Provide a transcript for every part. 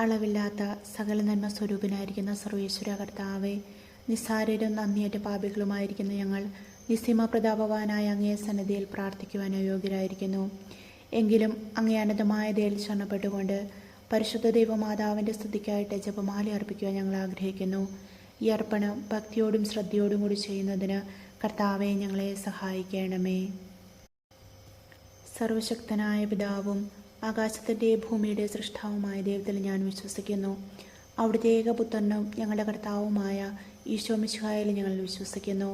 അളവില്ലാത്ത സകല നന്മ സ്വരൂപനായിരിക്കുന്ന സർവേശ്വര കർത്താവെ, നിസ്സാരരും നന്ദിയേറ്റ പാപികളുമായിരിക്കുന്ന ഞങ്ങൾ നിസ്സീമ പ്രതാപവാനായ അങ്ങേ സന്നിധിയിൽ പ്രാർത്ഥിക്കുവാൻ യോഗ്യരായിരിക്കുന്നു. എങ്കിലും അങ്ങേ അനന്തമായ ദയയിൽ ശരണപ്പെട്ടുകൊണ്ട് പരിശുദ്ധ ദൈവമാതാവിൻ്റെ സ്തുതിക്കായിട്ട് ജപമാല അർപ്പിക്കുവാൻ ഞങ്ങൾ ആഗ്രഹിക്കുന്നു. ഈ അർപ്പണം ഭക്തിയോടും ശ്രദ്ധയോടും കൂടി ചെയ്യുന്നതിന് കർത്താവെ ഞങ്ങളെ സഹായിക്കണമേ. സർവശക്തനായ പിതാവും ആകാശത്തിൻ്റെ ഭൂമിയുടെ സൃഷ്ടാവുമായ ദൈവത്തിൽ ഞാൻ വിശ്വസിക്കുന്നു. അവിടുത്തെ ഏകപുത്രനും ഞങ്ങളുടെ കർത്താവുമായ ഈശോ മിശിഹായിൽ ഞങ്ങൾ വിശ്വസിക്കുന്നു.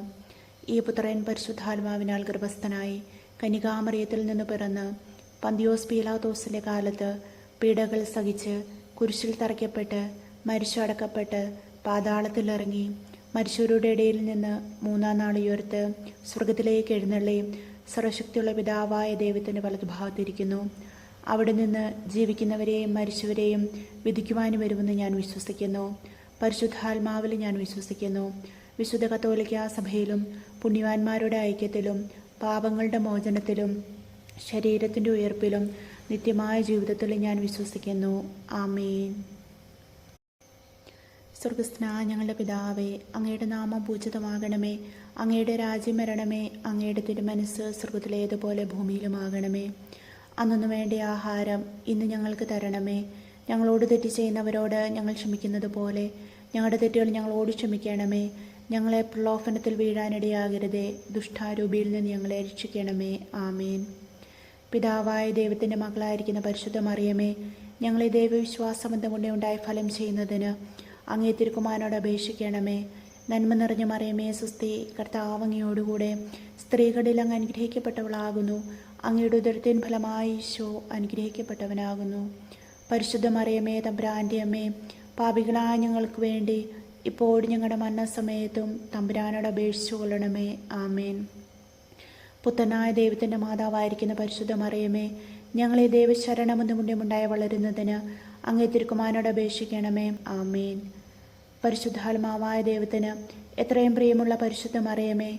ഈ പുത്രൻ പരിശുദ്ധാത്മാവിനാൽ ഗർഭസ്ഥനായി കന്യകാമറിയത്തിൽ നിന്ന് പിറന്ന് പന്തിയോസ് പീലാത്തോസിൻ്റെ കാലത്ത് പീഡകൾ സഹിച്ച് കുരിശിൽ തറയ്ക്കപ്പെട്ട് മരിച്ചടക്കപ്പെട്ട് പാതാളത്തിലിറങ്ങി മരിച്ചവരുടെ ഇടയിൽ നിന്ന് മൂന്നാം നാൾ ഉയർത്ത് സ്വർഗത്തിലേക്ക് എഴുന്നള്ളി സർവശക്തിയുള്ള പിതാവായ ദൈവത്തിൻ്റെ വലതുഭാഗത്തിരിക്കുന്നു. അവിടെ നിന്ന് ജീവിക്കുന്നവരെയും മരിച്ചവരെയും വിധിക്കുവാനും വരുമെന്ന് ഞാൻ വിശ്വസിക്കുന്നു. പരിശുദ്ധാത്മാവിൽ ഞാൻ വിശ്വസിക്കുന്നു. വിശുദ്ധ കത്തോലിക്കാ സഭയിലും പുണ്യവാന്മാരുടെ ഐക്യത്തിലും പാപങ്ങളുടെ മോചനത്തിലും ശരീരത്തിൻ്റെ ഉയർപ്പിലും നിത്യമായ ജീവിതത്തിലും ഞാൻ വിശ്വസിക്കുന്നു. ആമേൻ. സ്വർഗസ്ഥനായ ഞങ്ങളുടെ പിതാവേ, അങ്ങയുടെ നാമം പൂജിതമാകണമേ. അങ്ങയുടെ രാജ്യം വരണമേ. അങ്ങയുടെ തിരുമനസ്സ് സ്വർഗത്തിലേതുപോലെ ഭൂമിയിലുമാകണമേ. അന്നു വേണ്ട ആഹാരം ഇന്ന് ഞങ്ങൾക്ക് തരണമേ. ഞങ്ങളോട് തെറ്റ് ചെയ്യുന്നവരോട് ഞങ്ങൾ ക്ഷമിക്കുന്നത് പോലെ ഞങ്ങളുടെ തെറ്റുകൾ ഞങ്ങളോട് ക്ഷമിക്കണമേ. ഞങ്ങളെ പ്രലോഭനത്തിൽ വീഴാനിടയാകരുതേ. ദുഷ്ടാരൂപിയിൽ നിന്ന് ഞങ്ങളെ രക്ഷിക്കണമേ. ആമേൻ. പിതാവായ ദൈവത്തിൻ്റെ മകളായിരിക്കുന്ന പരിശുദ്ധ മറിയമേ, ഞങ്ങളെ ദൈവവിശ്വാസബന്ധം കൊണ്ട് ഉണ്ടായി ഫലം ചെയ്യുന്നതിന് അങ്ങേ തിരുക്കുമാരനോട് അപേക്ഷിക്കണമേ. നന്മ നിറഞ്ഞ മറിയമേ സുസ്തി, കർത്താവ് അങ്ങയോടുകൂടെ സ്ത്രീകളിൽ അങ്ങ് അനുഗ്രഹിക്കപ്പെട്ടവളാകുന്നു. അങ്ങയുടെ ഉദരത്തിൻ ഫലമായി ഈശോ അനുഗ്രഹിക്കപ്പെട്ടവനാകുന്നു. പരിശുദ്ധ മറിയമേ തമ്പുരാൻ്റെ അമ്മേ, പാപികളായ ഞങ്ങൾക്ക് വേണ്ടി ഇപ്പോഴും ഞങ്ങളുടെ മരണസമയത്തും തമ്പുരാനോട് അപേക്ഷിച്ചു കൊള്ളണമേ. ആമേൻ. പുത്രനായ ദൈവത്തിൻ്റെ മാതാവായിരിക്കുന്ന പരിശുദ്ധ മറിയമേ, ഞങ്ങളെ ദൈവശരണമെന്ന് മുന്നേമുണ്ടായി വളരുന്നതിന് അങ്ങേ തിരുക്കുമാരനോട് അപേക്ഷിക്കണമേ. ആമേൻ. പരിശുദ്ധാത്മാവായ ദൈവത്തിന് എത്രയും പ്രിയമുള്ള പരിശുദ്ധ മറിയമേ,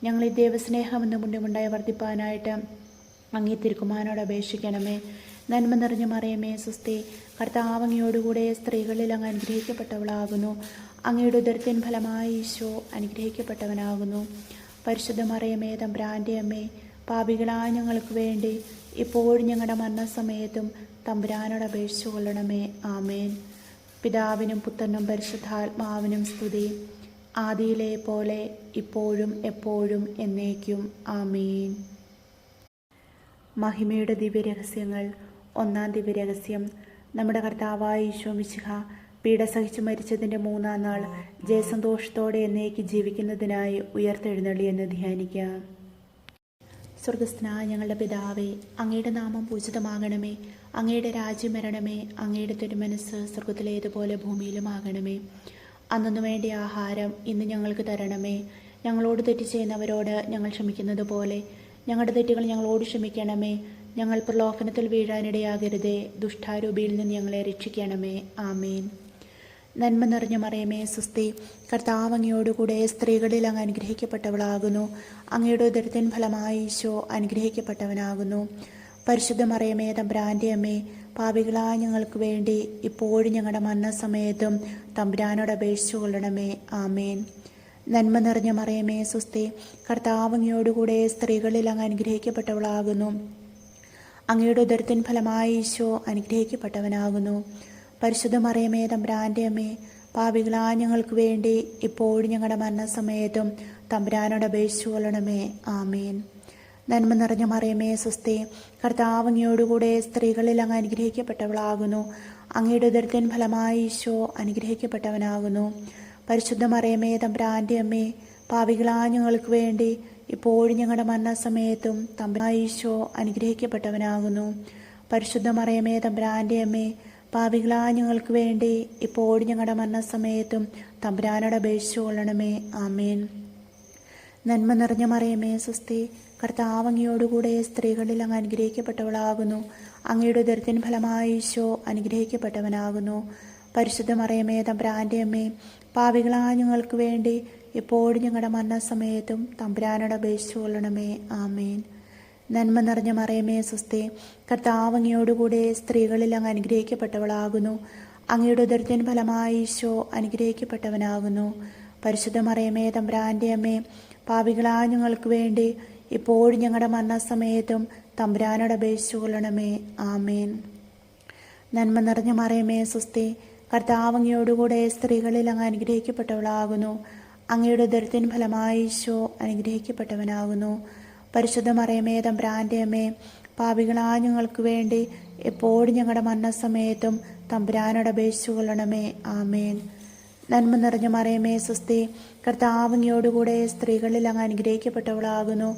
ഞങ്ങളെ ദൈവസ്നേഹമെന്ന് മുന്നേമുണ്ടായി വർദ്ധിപ്പാനായിട്ട് അങ്ങേ തിരുക്കുമാരനോട് അപേക്ഷിക്കണമേ. നന്മ നിറഞ്ഞ മറിയമേ സുസ്തി, കർത്താവ് അങ്ങയോടുകൂടെ സ്ത്രീകളിൽ അങ്ങ് അനുഗ്രഹിക്കപ്പെട്ടവളാകുന്നു. അങ്ങയുടെ ഉദരത്തിൻ ഫലമായി ഈശോ അനുഗ്രഹിക്കപ്പെട്ടവനാകുന്നു. പരിശുദ്ധ മറിയമേ തമ്പുരാൻ്റെ അമ്മേ, പാപികളായ ഞങ്ങൾക്ക് വേണ്ടി ഇപ്പോഴും ഞങ്ങളുടെ മരണസമയത്തും തമ്പുരാനോട് അപേക്ഷിച്ചു കൊള്ളണമേ. ആമേൻ. പിതാവിനും പുത്രനും പരിശുദ്ധാത്മാവിനും സ്തുതി, ആദിയിലെ പോലെ ഇപ്പോഴും എപ്പോഴും എന്നേക്കും. ആമേൻ. മഹിമയുടെ ദിവ്യരഹസ്യങ്ങൾ. ഒന്നാം ദിവ്യരഹസ്യം, നമ്മുടെ കർത്താവായ ഈശോ മിശിഹാ പീഡ സഹിച്ചു മരിച്ചതിൻ്റെ മൂന്നാം നാൾ ജയസന്തോഷത്തോടെ എന്നേക്ക് ജീവിക്കുന്നതിനായി ഉയർത്തെഴുന്നള്ളി എന്ന് ധ്യാനിക്കാം. സ്വർഗസ്ഥനായ ഞങ്ങളുടെ പിതാവേ, അങ്ങയുടെ നാമം പൂജിതമാകണമേ. അങ്ങയുടെ രാജ്യം വരണമേ. അങ്ങയുടെ തിരുമനസ്സ് സ്വർഗത്തിലേതുപോലെ ഭൂമിയിലുമാകണമേ. അന്നു വേണ്ട ആഹാരം ഇന്ന് ഞങ്ങൾക്ക് തരണമേ. ഞങ്ങളോട് തെറ്റ് ചെയ്യുന്നവരോട് ഞങ്ങൾ ക്ഷമിക്കുന്നത് പോലെ ഞങ്ങളുടെ തെറ്റുകൾ ഞങ്ങളോട് ക്ഷമിക്കണമേ. ഞങ്ങൾ പ്രലോഭനത്തിൽ വീഴാനിടയാകരുതേ. ദുഷ്ടാരൂപിയിൽ നിന്ന് ഞങ്ങളെ രക്ഷിക്കണമേ. ആമേൻ. നന്മ നിറഞ്ഞ മറിയമേ സുസ്തി, കർത്താവ് അങ്ങയോടുകൂടെ സ്ത്രീകളിൽ അങ്ങ് അനുഗ്രഹിക്കപ്പെട്ടവളാകുന്നു. അങ്ങയുടെ ഉദരത്തിൻ ഫലമായി ഈശോ അനുഗ്രഹിക്കപ്പെട്ടവനാകുന്നു. പരിശുദ്ധ മറിയമേ തമ്പുരാൻ്റെ അമ്മേ, പാപികളായ ഞങ്ങൾക്ക് വേണ്ടി ഇപ്പോഴും ഞങ്ങളുടെ മരണസമയത്തും തമ്പുരാനോട് അപേക്ഷിച്ചു കൊള്ളണമേ. ആമേൻ. നന്മ നിറഞ്ഞ മറിയമേ സുസ്തി, കർത്താവ് അങ്ങയോടുകൂടെ സ്ത്രീകളിൽ അങ്ങ് അനുഗ്രഹിക്കപ്പെട്ടവളാകുന്നു. അങ്ങയുടെ ഉദരത്തിൻ ഫലമായി ഈശോ അനുഗ്രഹിക്കപ്പെട്ടവനാകുന്നു. പരിശുദ്ധ മറിയമേ തമ്പുരാൻ്റെ അമ്മേ, പാപികളായ ഞങ്ങൾക്ക് വേണ്ടി ഇപ്പോഴും ഞങ്ങളുടെ മരണസമയത്തും തമ്പുരാനോട് അപേക്ഷിച്ചു കൊള്ളണമേ. ആമേൻ. നന്മ നിറഞ്ഞ മറിയമേ സുസ്തി, കർത്താവ് അങ്ങയോടുകൂടെ സ്ത്രീകളിൽ അങ്ങ് അനുഗ്രഹിക്കപ്പെട്ടവളാകുന്നു. അങ്ങയുടെ ഉദരത്തിൻ ഫലമായി ഈശോ അനുഗ്രഹിക്കപ്പെട്ടവനാകുന്നു. പരിശുദ്ധ മറിയമേ തമ്പുരാൻ്റെ അമ്മേ, പാപികളായ ഞങ്ങൾക്ക് വേണ്ടി ഇപ്പോഴും ഞങ്ങളുടെ മരണസമയത്തും തമ്പുരാനായ ഈശോ അനുഗ്രഹിക്കപ്പെട്ടവനാകുന്നു. പരിശുദ്ധ മറിയമേ തമ്പുരാൻ്റെ അമ്മേ, പാപികളായ ഞങ്ങൾക്ക് വേണ്ടി ഇപ്പോഴും ഞങ്ങളുടെ മരണസമയത്തും തമ്പുരാനോട് അപേക്ഷിച്ചു കൊള്ളണമേ. ആമേൻ. നന്മ നിറഞ്ഞ മറിയമേ സുസ്തി, കർത്താവ് അങ്ങയോടുകൂടെ സ്ത്രീകളിൽ അങ്ങ് അനുഗ്രഹിക്കപ്പെട്ടവളാകുന്നു. അങ്ങയുടെ ഉദരത്തിൻ ഫലമായി ഈശോ അനുഗ്രഹിക്കപ്പെട്ടവനാകുന്നു. പരിശുദ്ധ മറിയമേ തമ്പുരാൻ്റെ അമ്മേ, പാപികളായ ഞങ്ങൾക്ക് വേണ്ടി ഇപ്പോഴും ഞങ്ങളുടെ മരണസമയത്തും തമ്പുരാനോട് അപേക്ഷിച്ചു കൊള്ളണമേ. ആമേൻ. നന്മ നിറഞ്ഞ മറിയമേ സുസ്തി, കർത്താവ് അങ്ങയോടുകൂടെ സ്ത്രീകളിൽ അങ്ങ് അനുഗ്രഹിക്കപ്പെട്ടവളാകുന്നു. അങ്ങയുടെ ഉദരത്തിൻ ഫലമായി ഈശോ അനുഗ്രഹിക്കപ്പെട്ടവനാകുന്നു. പരിശുദ്ധ മറിയമേ തമ്പുരാൻ്റെ അമ്മേ, പാപികളായ ഞങ്ങൾക്ക് വേണ്ടി ഇപ്പോഴും ഞങ്ങളുടെ മരണസമയത്തും തമ്പുരാനോട് അപേക്ഷിച്ചു കൊള്ളണമേ. ആമേൻ. നന്മ നിറഞ്ഞ മറിയമേ സ്വസ്തി, കർത്താവ് അങ്ങയോടുകൂടെ സ്ത്രീകളിൽ അങ്ങ് അനുഗ്രഹിക്കപ്പെട്ടവളാകുന്നു. അങ്ങയുടെ ഉദരത്തിൻ ഫലമായി ഈശോ അനുഗ്രഹിക്കപ്പെട്ടവനാകുന്നു. പരിശുദ്ധ മറിയമേ തമ്പുരാൻ്റെ അമ്മേ, പാപികളായ ഞങ്ങൾക്ക് വേണ്ടി എപ്പോഴും ഞങ്ങളുടെ മരണസമയത്തും തമ്പുരാനോട് അപേക്ഷിച്ചു കൊള്ളണമേ. ആമേൻ. നന്മ നിറഞ്ഞ മറിയമേ സ്വസ്തി, കർത്താവ് അങ്ങയോടുകൂടെ സ്ത്രീകളിൽ അങ്ങ് അനുഗ്രഹിക്കപ്പെട്ടവളാകുന്നു.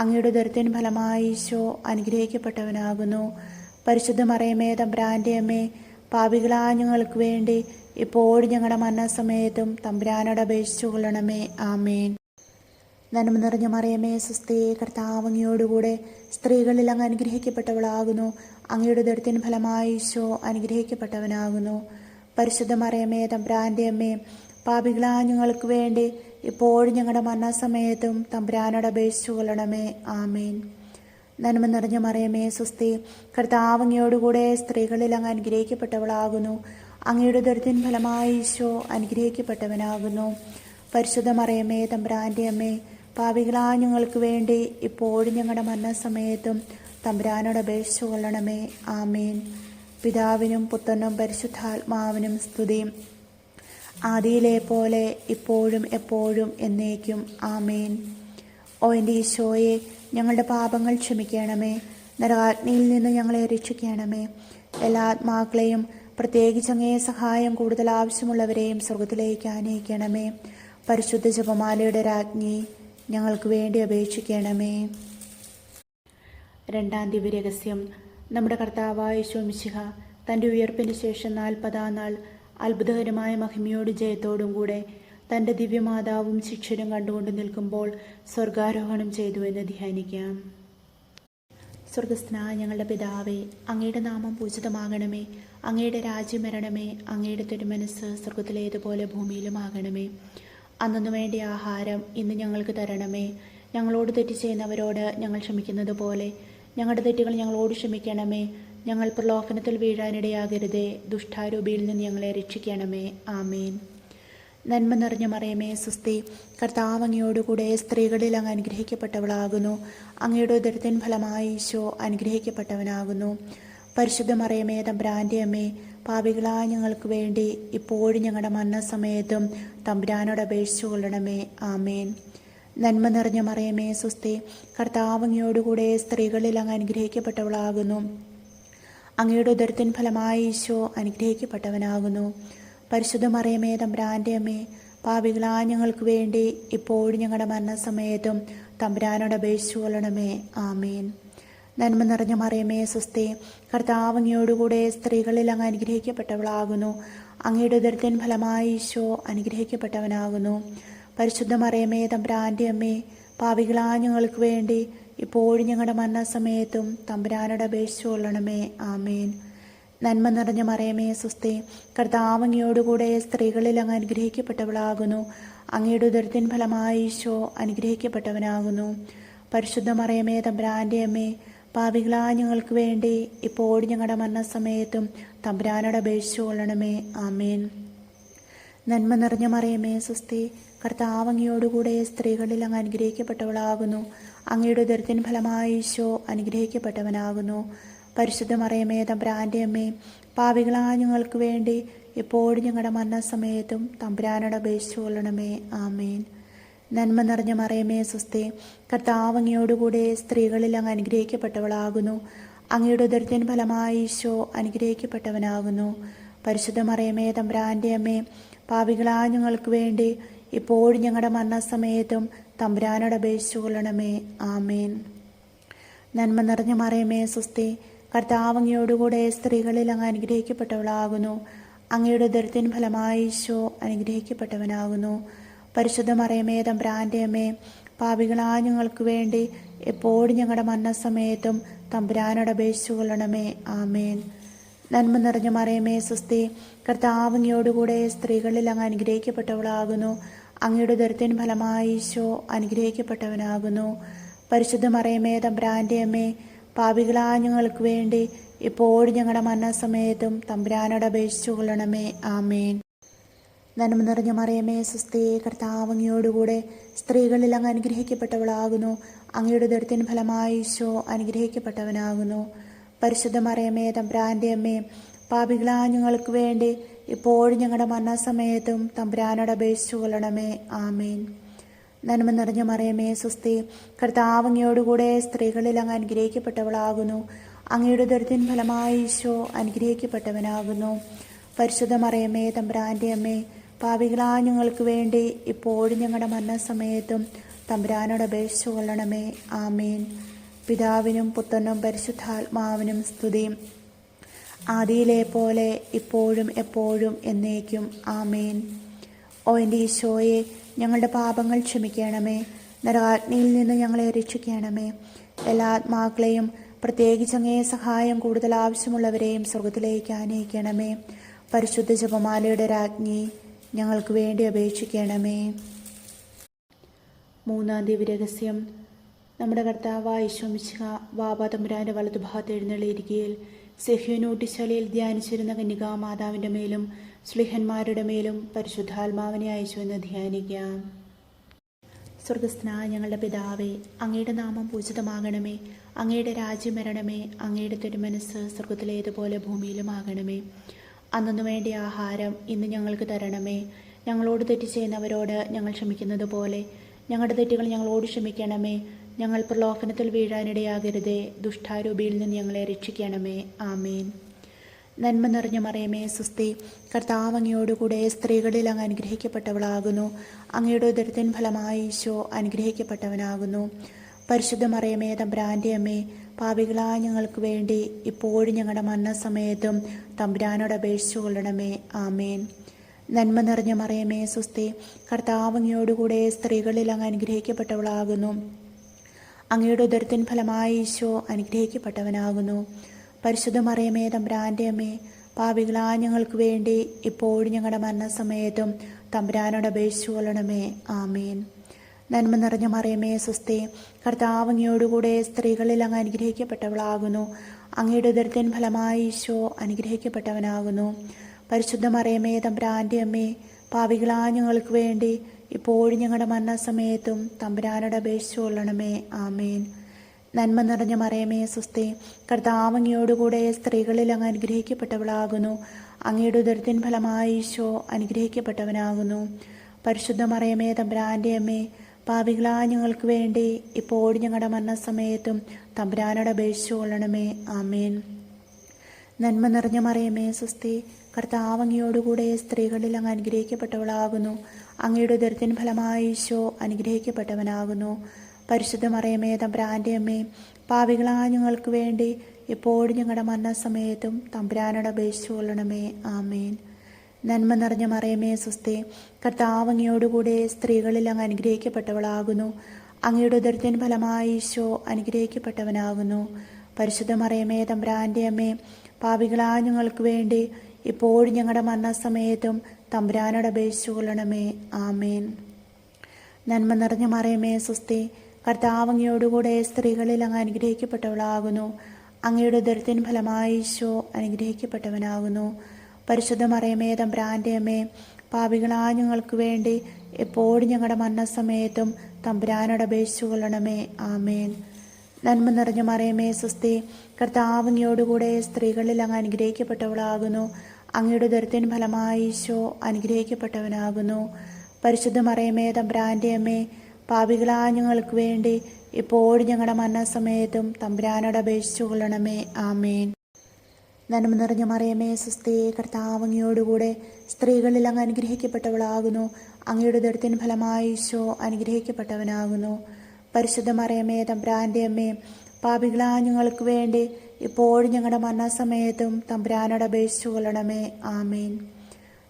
അങ്ങയുടെ ഉദരത്തിൻ ഫലമായി ഈശോ അനുഗ്രഹിക്കപ്പെട്ടവനാകുന്നു. പരിശുദ്ധ മറിയമേ തമ്പുരാൻ്റെ അമ്മേ, പാപികളായ ഞങ്ങൾക്ക് വേണ്ടി ഇപ്പോഴും ഞങ്ങളുടെ മരണസമയത്തും തമ്പുരാനോട് അപേക്ഷിച്ചു കൊള്ളണമേ. ആമേൻ. നന്മ നിറഞ്ഞ മറിയമേ സ്വസ്തി, കർത്താവ് അങ്ങയോടുകൂടെ സ്ത്രീകളിൽ അങ്ങ് അനുഗ്രഹിക്കപ്പെട്ടവളാകുന്നു. അങ്ങയുടെ ഉദരത്തിൻ ഫലമായി ഈശോ അനുഗ്രഹിക്കപ്പെട്ടവനാകുന്നു. പരിശുദ്ധ മറിയമേ തമ്പുരാൻ്റെ അമ്മേ, പാപികളായ ഞങ്ങൾക്ക് വേണ്ടി ഇപ്പോഴും ഞങ്ങളുടെ മരണസമയത്തും തമ്പുരാനോട് അപേക്ഷിച്ചു കൊള്ളണമേ. ആമേൻ. നന്മ നിറഞ്ഞ മറിയമേ സ്വസ്തി, കർത്താവ് അങ്ങയോടുകൂടെ സ്ത്രീകളിൽ അങ്ങ് അനുഗ്രഹിക്കപ്പെട്ടവളാകുന്നു. അങ്ങയുടെ ഉദരത്തിൻ ഫലമായി ഈശോ അനുഗ്രഹിക്കപ്പെട്ടവനാകുന്നു. പരിശുദ്ധ മറിയമേ തമ്പുരാൻ്റെ അമ്മേ, പാപികളായ ഞങ്ങൾക്ക് വേണ്ടി ഇപ്പോഴും ഞങ്ങളുടെ മരണസമയത്തും തമ്പുരാനോട് അപേക്ഷിച്ചു കൊള്ളണമേ. ആമേൻ. പിതാവിനും പുത്രനും പരിശുദ്ധാത്മാവിനും സ്തുതി, ആദിയിലെ പോലെ ഇപ്പോഴും എപ്പോഴും എന്നേക്കും. ആമേൻ. ഓ എൻ്റെ ഈശോയെ, ഞങ്ങളുടെ പാപങ്ങൾ ക്ഷമിക്കണമേ. നരകാഗ്നിയിൽ നിന്ന് ഞങ്ങളെ രക്ഷിക്കണമേ. എല്ലാ ആത്മാക്കളെയും, പ്രത്യേകിച്ച് അങ്ങേ സഹായം കൂടുതൽ ആവശ്യമുള്ളവരെയും സ്വർഗത്തിലേക്ക് ആനയിക്കണമേ. പരിശുദ്ധ ജപമാലയുടെ രാജ്ഞി, ഞങ്ങൾക്ക് വേണ്ടി അപേക്ഷിക്കണമേ. രണ്ടാം ദിവ്യരഹസ്യം. നമ്മുടെ കർത്താവായ യേശു മിശിഹ തൻ്റെ ഉയർപ്പിന് ശേഷം 40-ാം നാൾ അത്ഭുതകരമായ മഹിമയോടും ജയത്തോടും കൂടെ തൻ്റെ ദിവ്യമാതാവും ശിഷ്യരും കണ്ടുകൊണ്ട് നിൽക്കുമ്പോൾ സ്വർഗാരോഹണം ചെയ്തു എന്ന് ധ്യാനിക്കാം. സ്വർഗസ്ഥനായ ഞങ്ങളുടെ പിതാവേ, അങ്ങയുടെ നാമം പൂജിതമാകണമേ. അങ്ങയുടെ രാജ്യം വരണമേ. അങ്ങയുടെ തിരുമനസ്സ് സ്വർഗത്തിലേതുപോലെ ഭൂമിയിലുമാകണമേ. അന്നു വേണ്ടിയ ആഹാരം ഇന്ന് ഞങ്ങൾക്ക് തരണമേ. ഞങ്ങളോട് തെറ്റ് ചെയ്യുന്നവരോട് ഞങ്ങൾ ക്ഷമിക്കുന്നത് പോലെ ഞങ്ങളുടെ തെറ്റുകൾ ഞങ്ങളോട് ക്ഷമിക്കണമേ. ഞങ്ങൾ പ്രലോഭനത്തിൽ വീഴാനിടയാകരുതേ. ദുഷ്ടാരൂപിയിൽ നിന്ന് ഞങ്ങളെ രക്ഷിക്കണമേ. ആമേൻ. നന്മ നിറഞ്ഞ മറിയമേ സ്വസ്തി, കർത്താവ് അങ്ങയോടുകൂടെ സ്ത്രീകളിൽ അങ്ങ് അനുഗ്രഹിക്കപ്പെട്ടവളാകുന്നു. അങ്ങയുടെ ഉദരത്തിൻ ഫലമായി ഈശോ അനുഗ്രഹിക്കപ്പെട്ടവനാകുന്നു. പരിശുദ്ധ മറിയമേ തമ്പുരാൻ്റെ അമ്മേ, പാപികളായ ഞങ്ങൾക്ക് വേണ്ടി ഇപ്പോഴും ഞങ്ങളുടെ മരണസമയത്തും തമ്പുരാനോട് അപേക്ഷിച്ചു കൊള്ളണമേ. ആമേൻ. നന്മ നിറഞ്ഞ മറിയമേ സ്വസ്തി, കർത്താവ് അങ്ങയോടുകൂടെ സ്ത്രീകളിൽ അങ്ങ് അനുഗ്രഹിക്കപ്പെട്ടവളാകുന്നു. അങ്ങയുടെ ഉദരത്തിൻ ഫലമായി ഈശോ അനുഗ്രഹിക്കപ്പെട്ടവനാകുന്നു. പരിശുദ്ധ മറിയമേ തമ്പുരാൻ്റെ അമ്മേ, പാപികളായ ഞങ്ങൾക്ക് വേണ്ടി ഇപ്പോഴും ഞങ്ങളുടെ മരണസമയത്തും തമ്പുരാനോട് അപേക്ഷിച്ചു കൊള്ളണമേ. ആമേൻ. നന്മ നിറഞ്ഞ മറിയമേ സ്വസ്തി, കർത്താവ് അങ്ങയോടുകൂടെ സ്ത്രീകളിൽ അങ്ങ് അനുഗ്രഹിക്കപ്പെട്ടവളാകുന്നു. അങ്ങയുടെ ഉദരത്തിൻ ഫലമായി ഈശോ അനുഗ്രഹിക്കപ്പെട്ടവനാകുന്നു. പരിശുദ്ധ മറിയമേ തമ്പുരാൻ്റെ അമ്മേ, പാപികളായ ഞങ്ങൾക്ക് വേണ്ടി ഇപ്പോഴും ഞങ്ങളുടെ മരണസമയത്തും തമ്പുരാനോട് അപേക്ഷിച്ചു കൊള്ളണമേ. ആമേൻ. നന്മ നിറഞ്ഞ മറിയമേ സ്വസ്തി, കർത്താവ് അങ്ങയോടുകൂടെ സ്ത്രീകളിൽ അങ്ങ് അനുഗ്രഹിക്കപ്പെട്ടവളാകുന്നു. അങ്ങയുടെ ഉദരത്തിൻ ഫലമായി ഈശോ അനുഗ്രഹിക്കപ്പെട്ടവനാകുന്നു. പരിശുദ്ധ മറിയമേ തമ്പുരാൻ്റെ അമ്മേ, പാപികളായ ഞങ്ങൾക്ക് വേണ്ടി ഇപ്പോഴും ഞങ്ങളുടെ മരണസമയത്തും തമ്പുരാനോട് അപേക്ഷിച്ചു കൊള്ളണമേ. ആമേൻ. നന്മ നിറഞ്ഞ മറിയമേ സ്വസ്തി, കർത്താവ് അങ്ങയോടുകൂടെ സ്ത്രീകളിൽ അങ്ങ് അനുഗ്രഹിക്കപ്പെട്ടവളാകുന്നു. അങ്ങയുടെ ഉദരത്തിൻ ഫലമായി ഈശോ അനുഗ്രഹിക്കപ്പെട്ടവനാകുന്നു. പരിശുദ്ധ മറിയമേ തമ്പുരാൻ്റെ അമ്മേ, പാപികളായ ഞങ്ങൾക്ക് വേണ്ടി എപ്പോഴും ഞങ്ങളുടെ മരണസമയത്തും തമ്പുരാനോട് അപേക്ഷിച്ചു കൊള്ളണമേ. ആമേൻ. നന്മ നിറഞ്ഞ മറിയമേ സ്വസ്തി, കർത്താവ് അങ്ങയോടുകൂടെ സ്ത്രീകളിൽ അങ്ങ് അനുഗ്രഹിക്കപ്പെട്ടവളാകുന്നു. അങ്ങയുടെ ഉദരത്തിൻ ഫലമായി ഈശോ അനുഗ്രഹിക്കപ്പെട്ടവനാകുന്നു. പരിശുദ്ധ മറിയമേ തമ്പുരാൻ്റെ അമ്മേ, പാപികളായ ഞങ്ങൾക്ക് വേണ്ടി ഇപ്പോഴും ഞങ്ങളുടെ മരണസമയത്തും തമ്പുരാനോട് അപേക്ഷിച്ചു കൊള്ളണമേ. ആമേൻ. നന്മ നിറഞ്ഞ മറിയമേ സ്വസ്തി, കർത്താവ് അങ്ങയോടുകൂടെ സ്ത്രീകളിൽ അങ്ങ് അനുഗ്രഹിക്കപ്പെട്ടവളാകുന്നു. അങ്ങയുടെ ഉദരത്തിൻ ഫലമായി ഈശോ അനുഗ്രഹിക്കപ്പെട്ടവനാകുന്നു. പരിശുദ്ധ മറിയമേ തമ്പുരാൻ്റെ അമ്മേ, പാപികളായ ഞങ്ങൾക്ക് വേണ്ടി എപ്പോഴും ഞങ്ങളുടെ മരണസമയത്തും തമ്പുരാനോട് അപേക്ഷിച്ചു കൊള്ളണമേ. ആമേൻ. നന്മ നിറഞ്ഞ മറിയമേ സ്വസ്തി, കർത്താവ് അങ്ങയോടുകൂടെ സ്ത്രീകളിൽ അങ്ങ് അനുഗ്രഹിക്കപ്പെട്ടവളാകുന്നു. അങ്ങയുടെ ഉദരത്തിൻ ഫലമായി ഈശോ അനുഗ്രഹിക്കപ്പെട്ടവനാകുന്നു. പരിശുദ്ധ മറിയമേ തമ്പുരാൻ്റെ അമ്മേ, പാപികളായ ഞങ്ങൾക്ക് വേണ്ടി ഇപ്പോഴും ഞങ്ങളുടെ മരണസമയത്തും തമ്പുരാനോട് അപേക്ഷിച്ചു കൊള്ളണമേ. ആമേൻ. നന്മ നിറഞ്ഞ മറിയമേ, സ്വസ്തി, കർത്താവ് അങ്ങയോടുകൂടെ സ്ത്രീകളിൽ അങ്ങ് അനുഗ്രഹിക്കപ്പെട്ടവളാകുന്നു. അങ്ങയുടെ ഉദരത്തിൻ ഫലമായി ഈശോ അനുഗ്രഹിക്കപ്പെട്ടവനാകുന്നു. പരിശുദ്ധ മറിയമേ, തമ്പുരാന്റെ അമ്മേ, പാപികളായ ഞങ്ങൾക്ക് വേണ്ടി ഇപ്പോഴും ഞങ്ങളുടെ മരണസമയത്തും തമ്പുരാനോട് അപേക്ഷിച്ചു കൊള്ളണമേ. ആമേൻ. നന്മ നിറഞ്ഞ മറിയമേ, സ്വസ്തി, കർത്താവ് അങ്ങയോടുകൂടെ സ്ത്രീകളിൽ അങ്ങ് അനുഗ്രഹിക്കപ്പെട്ടവളാകുന്നു. അങ്ങയുടെ ഉദരത്തിൻ ഫലമായി ഈശോ അനുഗ്രഹിക്കപ്പെട്ടവനാകുന്നു. പരിശുദ്ധ മറിയമേ, തമ്പുരാന്റെ അമ്മേ, പാപികളായ ഞങ്ങൾക്ക് വേണ്ടി ഇപ്പോഴും ഞങ്ങളുടെ മരണസമയത്തും തമ്പുരാനോട് അപേക്ഷിച്ചു കൊള്ളണമേ. ആമേൻ. പിതാവിനും പുത്രനും പരിശുദ്ധാത്മാവിനും സ്തുതി, ആദിയിലെ പോലെ ഇപ്പോഴും എപ്പോഴും എന്നേക്കും. ആമേൻ. ഓ എൻ്റെ ഈശോയെ, ഞങ്ങളുടെ പാപങ്ങൾ ക്ഷമിക്കണമേ. നരകാഗ്നിയിൽ നിന്ന് ഞങ്ങളെ രക്ഷിക്കണമേ. എല്ലാ ആത്മാക്കളെയും, പ്രത്യേകിച്ച് അങ്ങേ സഹായം കൂടുതൽ ആവശ്യമുള്ളവരെയും സ്വർഗത്തിലേക്ക് ആനയിക്കണമേ. പരിശുദ്ധ ജപമാലയുടെ രാജ്ഞി, ഞങ്ങൾക്ക് വേണ്ടി അപേക്ഷിക്കണമേ. മൂന്നാം ദിവ്യരഹസ്യം. നമ്മുടെ കർത്താവായ യേശു മിശിഹ വാപാതമ്പുരാന്റെ വലതുഭാഗത്ത് എഴുന്നള്ളിയിരിക്കുകയിൽ സെഹ്യോനൂട്ടിശാലയിൽ ധ്യാനിച്ചിരുന്ന കന്യകാമാതാവിൻ്റെ മേലും ശ്ലീഹന്മാരുടെ മേലും പരിശുദ്ധാത്മാവിനെ അയച്ചു എന്ന് ധ്യാനിക്കാം. സ്വർഗസ്ഥനായ ഞങ്ങളുടെ പിതാവേ, അങ്ങയുടെ നാമം പൂജിതമാകണമേ. അങ്ങയുടെ രാജ്യം വരണമേ. അങ്ങയുടെ തിരുമനസ്സ് സ്വർഗത്തിലേതുപോലെ ഭൂമിയിലുമാകണമേ. അന്നു വേണ്ട ആഹാരം ഇന്ന് ഞങ്ങൾക്ക് തരണമേ. ഞങ്ങളോട് തെറ്റ് ചെയ്യുന്നവരോട് ഞങ്ങൾ ക്ഷമിക്കുന്നത് പോലെ ഞങ്ങളുടെ തെറ്റുകൾ ഞങ്ങളോട് ക്ഷമിക്കണമേ. ഞങ്ങൾ പ്രലോഭനത്തിൽ വീഴാനിടയാകരുതേ. ദുഷ്ടാരൂപിയിൽ നിന്ന് ഞങ്ങളെ രക്ഷിക്കണമേ. ആമേൻ. നന്മ നിറഞ്ഞ മറിയമേ, സ്വസ്തി, കർത്താവ് അങ്ങയോടുകൂടെ സ്ത്രീകളിൽ അങ്ങ് അനുഗ്രഹിക്കപ്പെട്ടവളാകുന്നു. അങ്ങയുടെ ഉദരത്തിൻ ഫലമായി ഈശോ അനുഗ്രഹിക്കപ്പെട്ടവനാകുന്നു. പരിശുദ്ധ മറിയമേ, തമ്പുരാന്റെ അമ്മേ, പാപികളായ ഞങ്ങൾക്ക് വേണ്ടി ഇപ്പോഴും ഞങ്ങളുടെ മരണസമയത്തും തമ്പുരാനോട് അപേക്ഷിച്ചു കൊള്ളണമേ. ആമേൻ. നന്മ നിറഞ്ഞ മറിയമേ, സ്വസ്തി, കർത്താവ് അങ്ങയോടുകൂടെ സ്ത്രീകളിൽ അങ്ങ് അനുഗ്രഹിക്കപ്പെട്ടവളാകുന്നു. അങ്ങയുടെ ഉദരത്തിൻ ഫലമായി ഈശോ അനുഗ്രഹിക്കപ്പെട്ടവനാകുന്നു. പരിശുദ്ധ മറിയമേ, തമ്പുരാന്റെ അമ്മേ, പാപികളായ ഞങ്ങൾക്ക് വേണ്ടി ഇപ്പോഴും ഞങ്ങളുടെ മരണസമയത്തും തമ്പുരാനോട് അപേക്ഷിച്ചു കൊള്ളണമേ. ആമേൻ. നന്മ നിറഞ്ഞ മറിയമേ, സ്വസ്തി, കർത്താവ് അങ്ങയോടുകൂടെ സ്ത്രീകളിൽ അങ്ങ് അനുഗ്രഹിക്കപ്പെട്ടവളാകുന്നു. അങ്ങയുടെ ഉദരത്തിൻ ഫലമായി ഈശോ അനുഗ്രഹിക്കപ്പെട്ടവനാകുന്നു. പരിശുദ്ധ മറിയമേ, തമ്പുരാന്റെ അമ്മേ, പാപികളായ ഞങ്ങൾക്ക് വേണ്ടി ഇപ്പോഴും ഞങ്ങളുടെ മരണസമയത്തും തമ്പുരാനോട് അപേക്ഷിച്ചു കൊള്ളണമേ. ആമേൻ. നന്മ നിറഞ്ഞ മറിയമേ, സ്വസ്തി, കർത്താവ് അങ്ങയോടുകൂടെ സ്ത്രീകളിൽ അങ്ങ് അനുഗ്രഹിക്കപ്പെട്ടവളാകുന്നു. അങ്ങയുടെ ഉദരത്തിൻ ഫലമായി ഈശോ അനുഗ്രഹിക്കപ്പെട്ടവനാകുന്നു. പരിശുദ്ധ മറിയമേ, തമ്പുരാന്റെ അമ്മേ, പാപികളായ ഞങ്ങൾക്ക് വേണ്ടി ഇപ്പോഴും ഞങ്ങളുടെ മരണസമയത്തും തമ്പുരാനോട് അപേക്ഷിച്ചു കൊള്ളണമേ. ആമേൻ. നന്മ നിറഞ്ഞ മറിയമേ, സ്വസ്തി, കർത്താവ് അങ്ങയോടുകൂടെ സ്ത്രീകളിൽ അങ്ങ് അനുഗ്രഹിക്കപ്പെട്ടവളാകുന്നു. അങ്ങയുടെ ഉദരത്തിൻ ഫലമായി ഈശോ അനുഗ്രഹിക്കപ്പെട്ടവനാകുന്നു. പരിശുദ്ധ മറിയമേ, തമ്പുരാന്റെ അമ്മേ, പാപികളായ ഞങ്ങൾക്ക് വേണ്ടി ഇപ്പോഴും ഞങ്ങളുടെ മരണസമയത്തും തമ്പുരാനോട് അപേക്ഷിച്ചു കൊള്ളണമേ. ആമേൻ. നന്മ നിറഞ്ഞ മറിയമേ, സ്വസ്തി, കർത്താവ് അങ്ങയോടുകൂടെ സ്ത്രീകളിൽ അങ്ങ് അനുഗ്രഹിക്കപ്പെട്ടവളാകുന്നു. അങ്ങയുടെ ഉദരത്തിൻ ഫലമായി ഈശോ അനുഗ്രഹിക്കപ്പെട്ടവനാകുന്നു. പരിശുദ്ധ മറിയമേ, തമ്പുരാന്റെ അമ്മേ, പാപികളായ ഞങ്ങൾക്ക് വേണ്ടി ഇപ്പോഴും ഞങ്ങളുടെ മരണസമയത്തും തമ്പുരാനോട് അപേക്ഷിച്ചു കൊള്ളണമേ. ആമേൻ. നന്മ നിറഞ്ഞ മറിയമേ, സ്വസ്തി, കർത്താവ് അങ്ങയോടുകൂടെ സ്ത്രീകളിൽ അങ്ങ് അനുഗ്രഹിക്കപ്പെട്ടവളാകുന്നു. അങ്ങയുടെ ഉദരത്തിൻ ഫലമായി ഈശോ അനുഗ്രഹിക്കപ്പെട്ടവനാകുന്നു. പരിശുദ്ധ മറിയമേ, തമ്പുരാന്റെ അമ്മേ, പാപികളായ ഞങ്ങൾക്ക് വേണ്ടി എപ്പോഴും ഞങ്ങളുടെ മരണസമയത്തും തമ്പുരാനോട് അപേക്ഷിച്ചു കൊള്ളണമേ. ആമേൻ. നന്മ നിറഞ്ഞ മറിയമേ, സ്വസ്തി, കർത്താവ് അങ്ങയോടുകൂടെ സ്ത്രീകളിൽ അങ്ങ് അനുഗ്രഹിക്കപ്പെട്ടവളാകുന്നു. അങ്ങയുടെ ഉദരത്തിൻ ഫലമായി ഈശോ അനുഗ്രഹിക്കപ്പെട്ടവനാകുന്നു. പരിശുദ്ധ മറിയമേ, തമ്പുരാന്റെ അമ്മേ, പാപികളായ ഞങ്ങൾക്ക് വേണ്ടി ഇപ്പോഴും ഞങ്ങളുടെ മരണസമയത്തും തമ്പുരാനോട് അപേക്ഷിച്ചു കൊള്ളണമേ. ആമേൻ. നന്മ നിറഞ്ഞ മറിയമേ, സ്വസ്തി, കർത്താവ് അങ്ങയോടുകൂടെ സ്ത്രീകളിൽ അങ്ങ് അനുഗ്രഹിക്കപ്പെട്ടവളാകുന്നു. അങ്ങയുടെ ഉദരത്തിൻ ഫലമായി ഈശോ അനുഗ്രഹിക്കപ്പെട്ടവനാകുന്നു. പരിശുദ്ധ മറിയമേ, തമ്പുരാന്റെ അമ്മേ, പാപികളായ ഞങ്ങൾക്ക് വേണ്ടി ഇപ്പോഴും ഞങ്ങളുടെ മരണസമയത്തും തമ്പുരാനോട് അപേക്ഷിച്ചു കൊള്ളണമേ. ആമേൻ.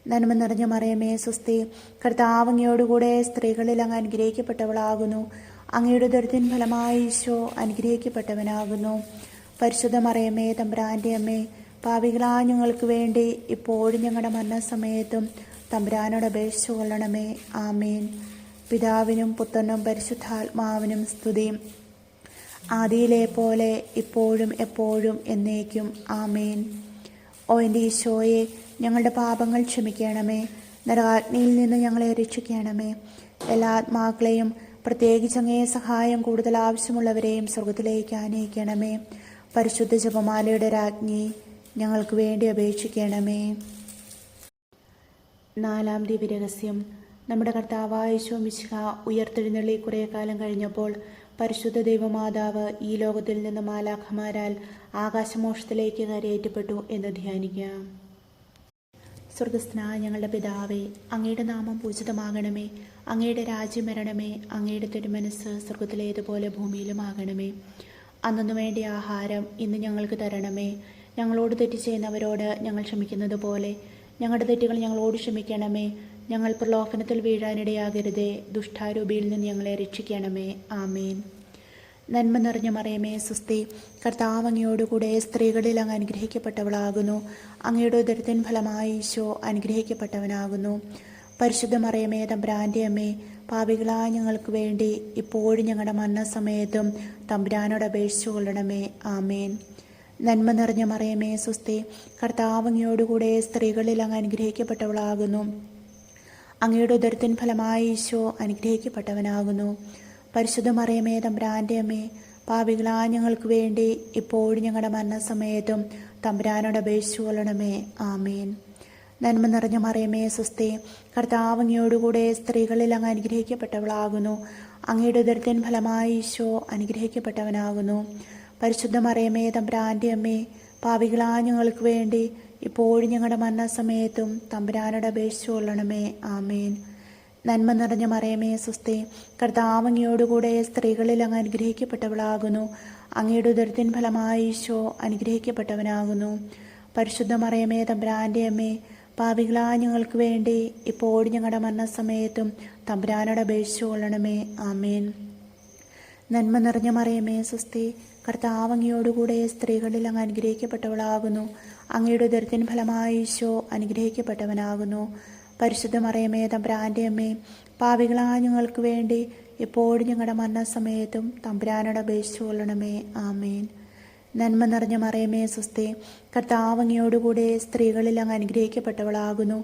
നന്മ നിറഞ്ഞ മറിയമേ, സ്വസ്തി, കർത്താവ് അങ്ങയോടുകൂടെ സ്ത്രീകളിൽ അങ്ങ് അനുഗ്രഹിക്കപ്പെട്ടവളാകുന്നു. അങ്ങയുടെ ഉദരത്തിൻ ഫലമായി ഈശോ അനുഗ്രഹിക്കപ്പെട്ടവനാകുന്നു. പരിശുദ്ധ മറിയമേ, തമ്പുരാന്റെ അമ്മേ, പാപികളായ ഞങ്ങൾക്ക് വേണ്ടി ഇപ്പോഴും ഞങ്ങളുടെ മരണസമയത്തും തമ്പുരാനോട് അപേക്ഷിച്ചു കൊള്ളണമേ. ആമേൻ. പിതാവിനും പുത്രനും പരിശുദ്ധാത്മാവിനും സ്തുതി, ആദിയിലെ പോലെ ഇപ്പോഴും എപ്പോഴും എന്നേക്കും ആമേൻ. ഓ എൻ്റെ ഈശോയെ, ഞങ്ങളുടെ പാപങ്ങൾ ക്ഷമിക്കണമേ. നരകാഗ്നിയിൽ നിന്ന് ഞങ്ങളെ രക്ഷിക്കണമേ. എല്ലാ ആത്മാക്കളെയും, പ്രത്യേകിച്ച് അങ്ങേ സഹായം കൂടുതൽ ആവശ്യമുള്ളവരെയും സ്വർഗത്തിലേക്ക് ആനയിക്കണമേ. പരിശുദ്ധ ജപമാലയുടെ രാജ്ഞി, ഞങ്ങൾക്ക് വേണ്ടി അപേക്ഷിക്കണമേ. നാലാം ദിവ്യരഹസ്യം. നമ്മുടെ കർത്താവായ യേശു മിശിഹ ഉയർത്തെഴുന്നള്ളി കുറേ കാലം കഴിഞ്ഞപ്പോൾ പരിശുദ്ധ ദൈവമാതാവ് ഈ ലോകത്തിൽ നിന്ന് മാലാഖമാരാൽ ആകാശമോക്ഷത്തിലേക്ക് കരയേറ്റപ്പെട്ടു എന്ന് ധ്യാനിക്കാം. സ്വർഗസ്ഥനായ ഞങ്ങളുടെ പിതാവേ, അങ്ങയുടെ നാമം പൂജിതമാകണമേ. അങ്ങയുടെ രാജ്യം വരണമേ. അങ്ങയുടെ തിരുമനസ്സ് സ്വർഗത്തിലേതുപോലെ ഭൂമിയിലുമാകണമേ. അന്നു വേണ്ട ആഹാരം ഇന്ന് ഞങ്ങൾക്ക് തരണമേ. ഞങ്ങളോട് തെറ്റ് ചെയ്യുന്നവരോട് ഞങ്ങൾ ക്ഷമിക്കുന്നത് പോലെ ഞങ്ങളുടെ തെറ്റുകൾ ഞങ്ങളോട് ക്ഷമിക്കണമേ. ഞങ്ങൾ പ്രലോഭനത്തിൽ വീഴാനിടയാകരുതേ. ദുഷ്ടാരൂപിയിൽ നിന്ന് ഞങ്ങളെ രക്ഷിക്കണമേ. ആമേൻ. നന്മ നിറഞ്ഞ മറിയമേ, സ്വസ്തി. കർത്താവ് അങ്ങയോടുകൂടെ സ്ത്രീകളിൽ അങ്ങ് അനുഗ്രഹിക്കപ്പെട്ടവളാകുന്നു. അങ്ങയുടെ ഉദരത്തിൻ ഫലമായി ഈശോ അനുഗ്രഹിക്കപ്പെട്ടവനാകുന്നു. പരിശുദ്ധ മറിയമേ, തമ്പുരാൻ്റെ അമ്മേ, പാപികളായ ഞങ്ങൾക്ക് വേണ്ടി ഇപ്പോഴും ഞങ്ങളുടെ മരണസമയത്തും തമ്പുരാനോട് അപേക്ഷിച്ചു കൊള്ളണമേ. ആമേൻ. നന്മ നിറഞ്ഞ മറിയമേ, സ്വസ്തി. കർത്താവ് അങ്ങയോടുകൂടെ സ്ത്രീകളിൽ അങ്ങ് അനുഗ്രഹിക്കപ്പെട്ടവളാകുന്നു. അങ്ങയുടെ ഉദരത്തിൻ ഫലമായി ഈശോ അനുഗ്രഹിക്കപ്പെട്ടവനാകുന്നു. പരിശുദ്ധ മറിയമേ, തമ്പുരാൻ്റെ അമ്മേ, പാപികളായ ഞങ്ങൾക്ക് വേണ്ടി ഇപ്പോഴും ഞങ്ങളുടെ മരണസമയത്തും തമ്പുരാനോട് അപേക്ഷിച്ചു കൊള്ളണമേ. ആമേൻ. നന്മ നിറഞ്ഞ മറിയമേ, സ്വസ്തി. കർത്താവ് അങ്ങയോടുകൂടെ സ്ത്രീകളിൽ അങ്ങ് അനുഗ്രഹിക്കപ്പെട്ടവളാകുന്നു. അങ്ങയുടെ ഉദരത്തിൻ ഫലമായി ഈശോ അനുഗ്രഹിക്കപ്പെട്ടവനാകുന്നു. പരിശുദ്ധ മറിയമേ, തമ്പുരാൻ്റെ അമ്മേ, പാപികളായ ഞങ്ങൾക്ക് വേണ്ടി ഇപ്പോഴും ഞങ്ങളുടെ മരണസമയത്തും തമ്പുരാനോട് അപേക്ഷിച്ചു കൊള്ളണമേ. ആമേൻ. നന്മ നിറഞ്ഞ മറിയമേ, സ്വസ്തി. കർത്താവ് അങ്ങയോടുകൂടെ സ്ത്രീകളിൽ അങ്ങ് അനുഗ്രഹിക്കപ്പെട്ടവളാകുന്നു. അങ്ങയുടെ ഉദരത്തിൻ ഫലമായി ഈശോ അനുഗ്രഹിക്കപ്പെട്ടവനാകുന്നു. പരിശുദ്ധ മറിയമേ, തമ്പുരാൻ്റെ അമ്മേ, പാപികളായ ഞങ്ങൾക്ക് വേണ്ടി ഇപ്പോഴും ഞങ്ങളുടെ മരണസമയത്തും തമ്പുരാനോട് അപേക്ഷിച്ചു കൊള്ളണമേ. ആമേൻ. നന്മ നിറഞ്ഞ മറിയമേ, സ്വസ്തി. കർത്താവ് അങ്ങയോടുകൂടെ സ്ത്രീകളിൽ അങ്ങ് അനുഗ്രഹിക്കപ്പെട്ടവളാകുന്നു. അങ്ങയുടെ ഉദരത്തിൻ ഫലമായി ഈശോ അനുഗ്രഹിക്കപ്പെട്ടവനാകുന്നു. പരിശുദ്ധ മറിയമേ, തമ്പുരാൻ്റെ അമ്മേ, പാപികളായ ഞങ്ങൾക്ക് വേണ്ടി ഇപ്പോഴും ഞങ്ങളുടെ മരണസമയത്തും തമ്പുരാനോട് അപേക്ഷിച്ചു കൊള്ളണമേ. ആമേൻ. നന്മ നിറഞ്ഞ മറിയമേ, സ്വസ്തി. കർത്താവ് അങ്ങയോടുകൂടെ സ്ത്രീകളിൽ അങ്ങ് അനുഗ്രഹിക്കപ്പെട്ടവളാകുന്നു.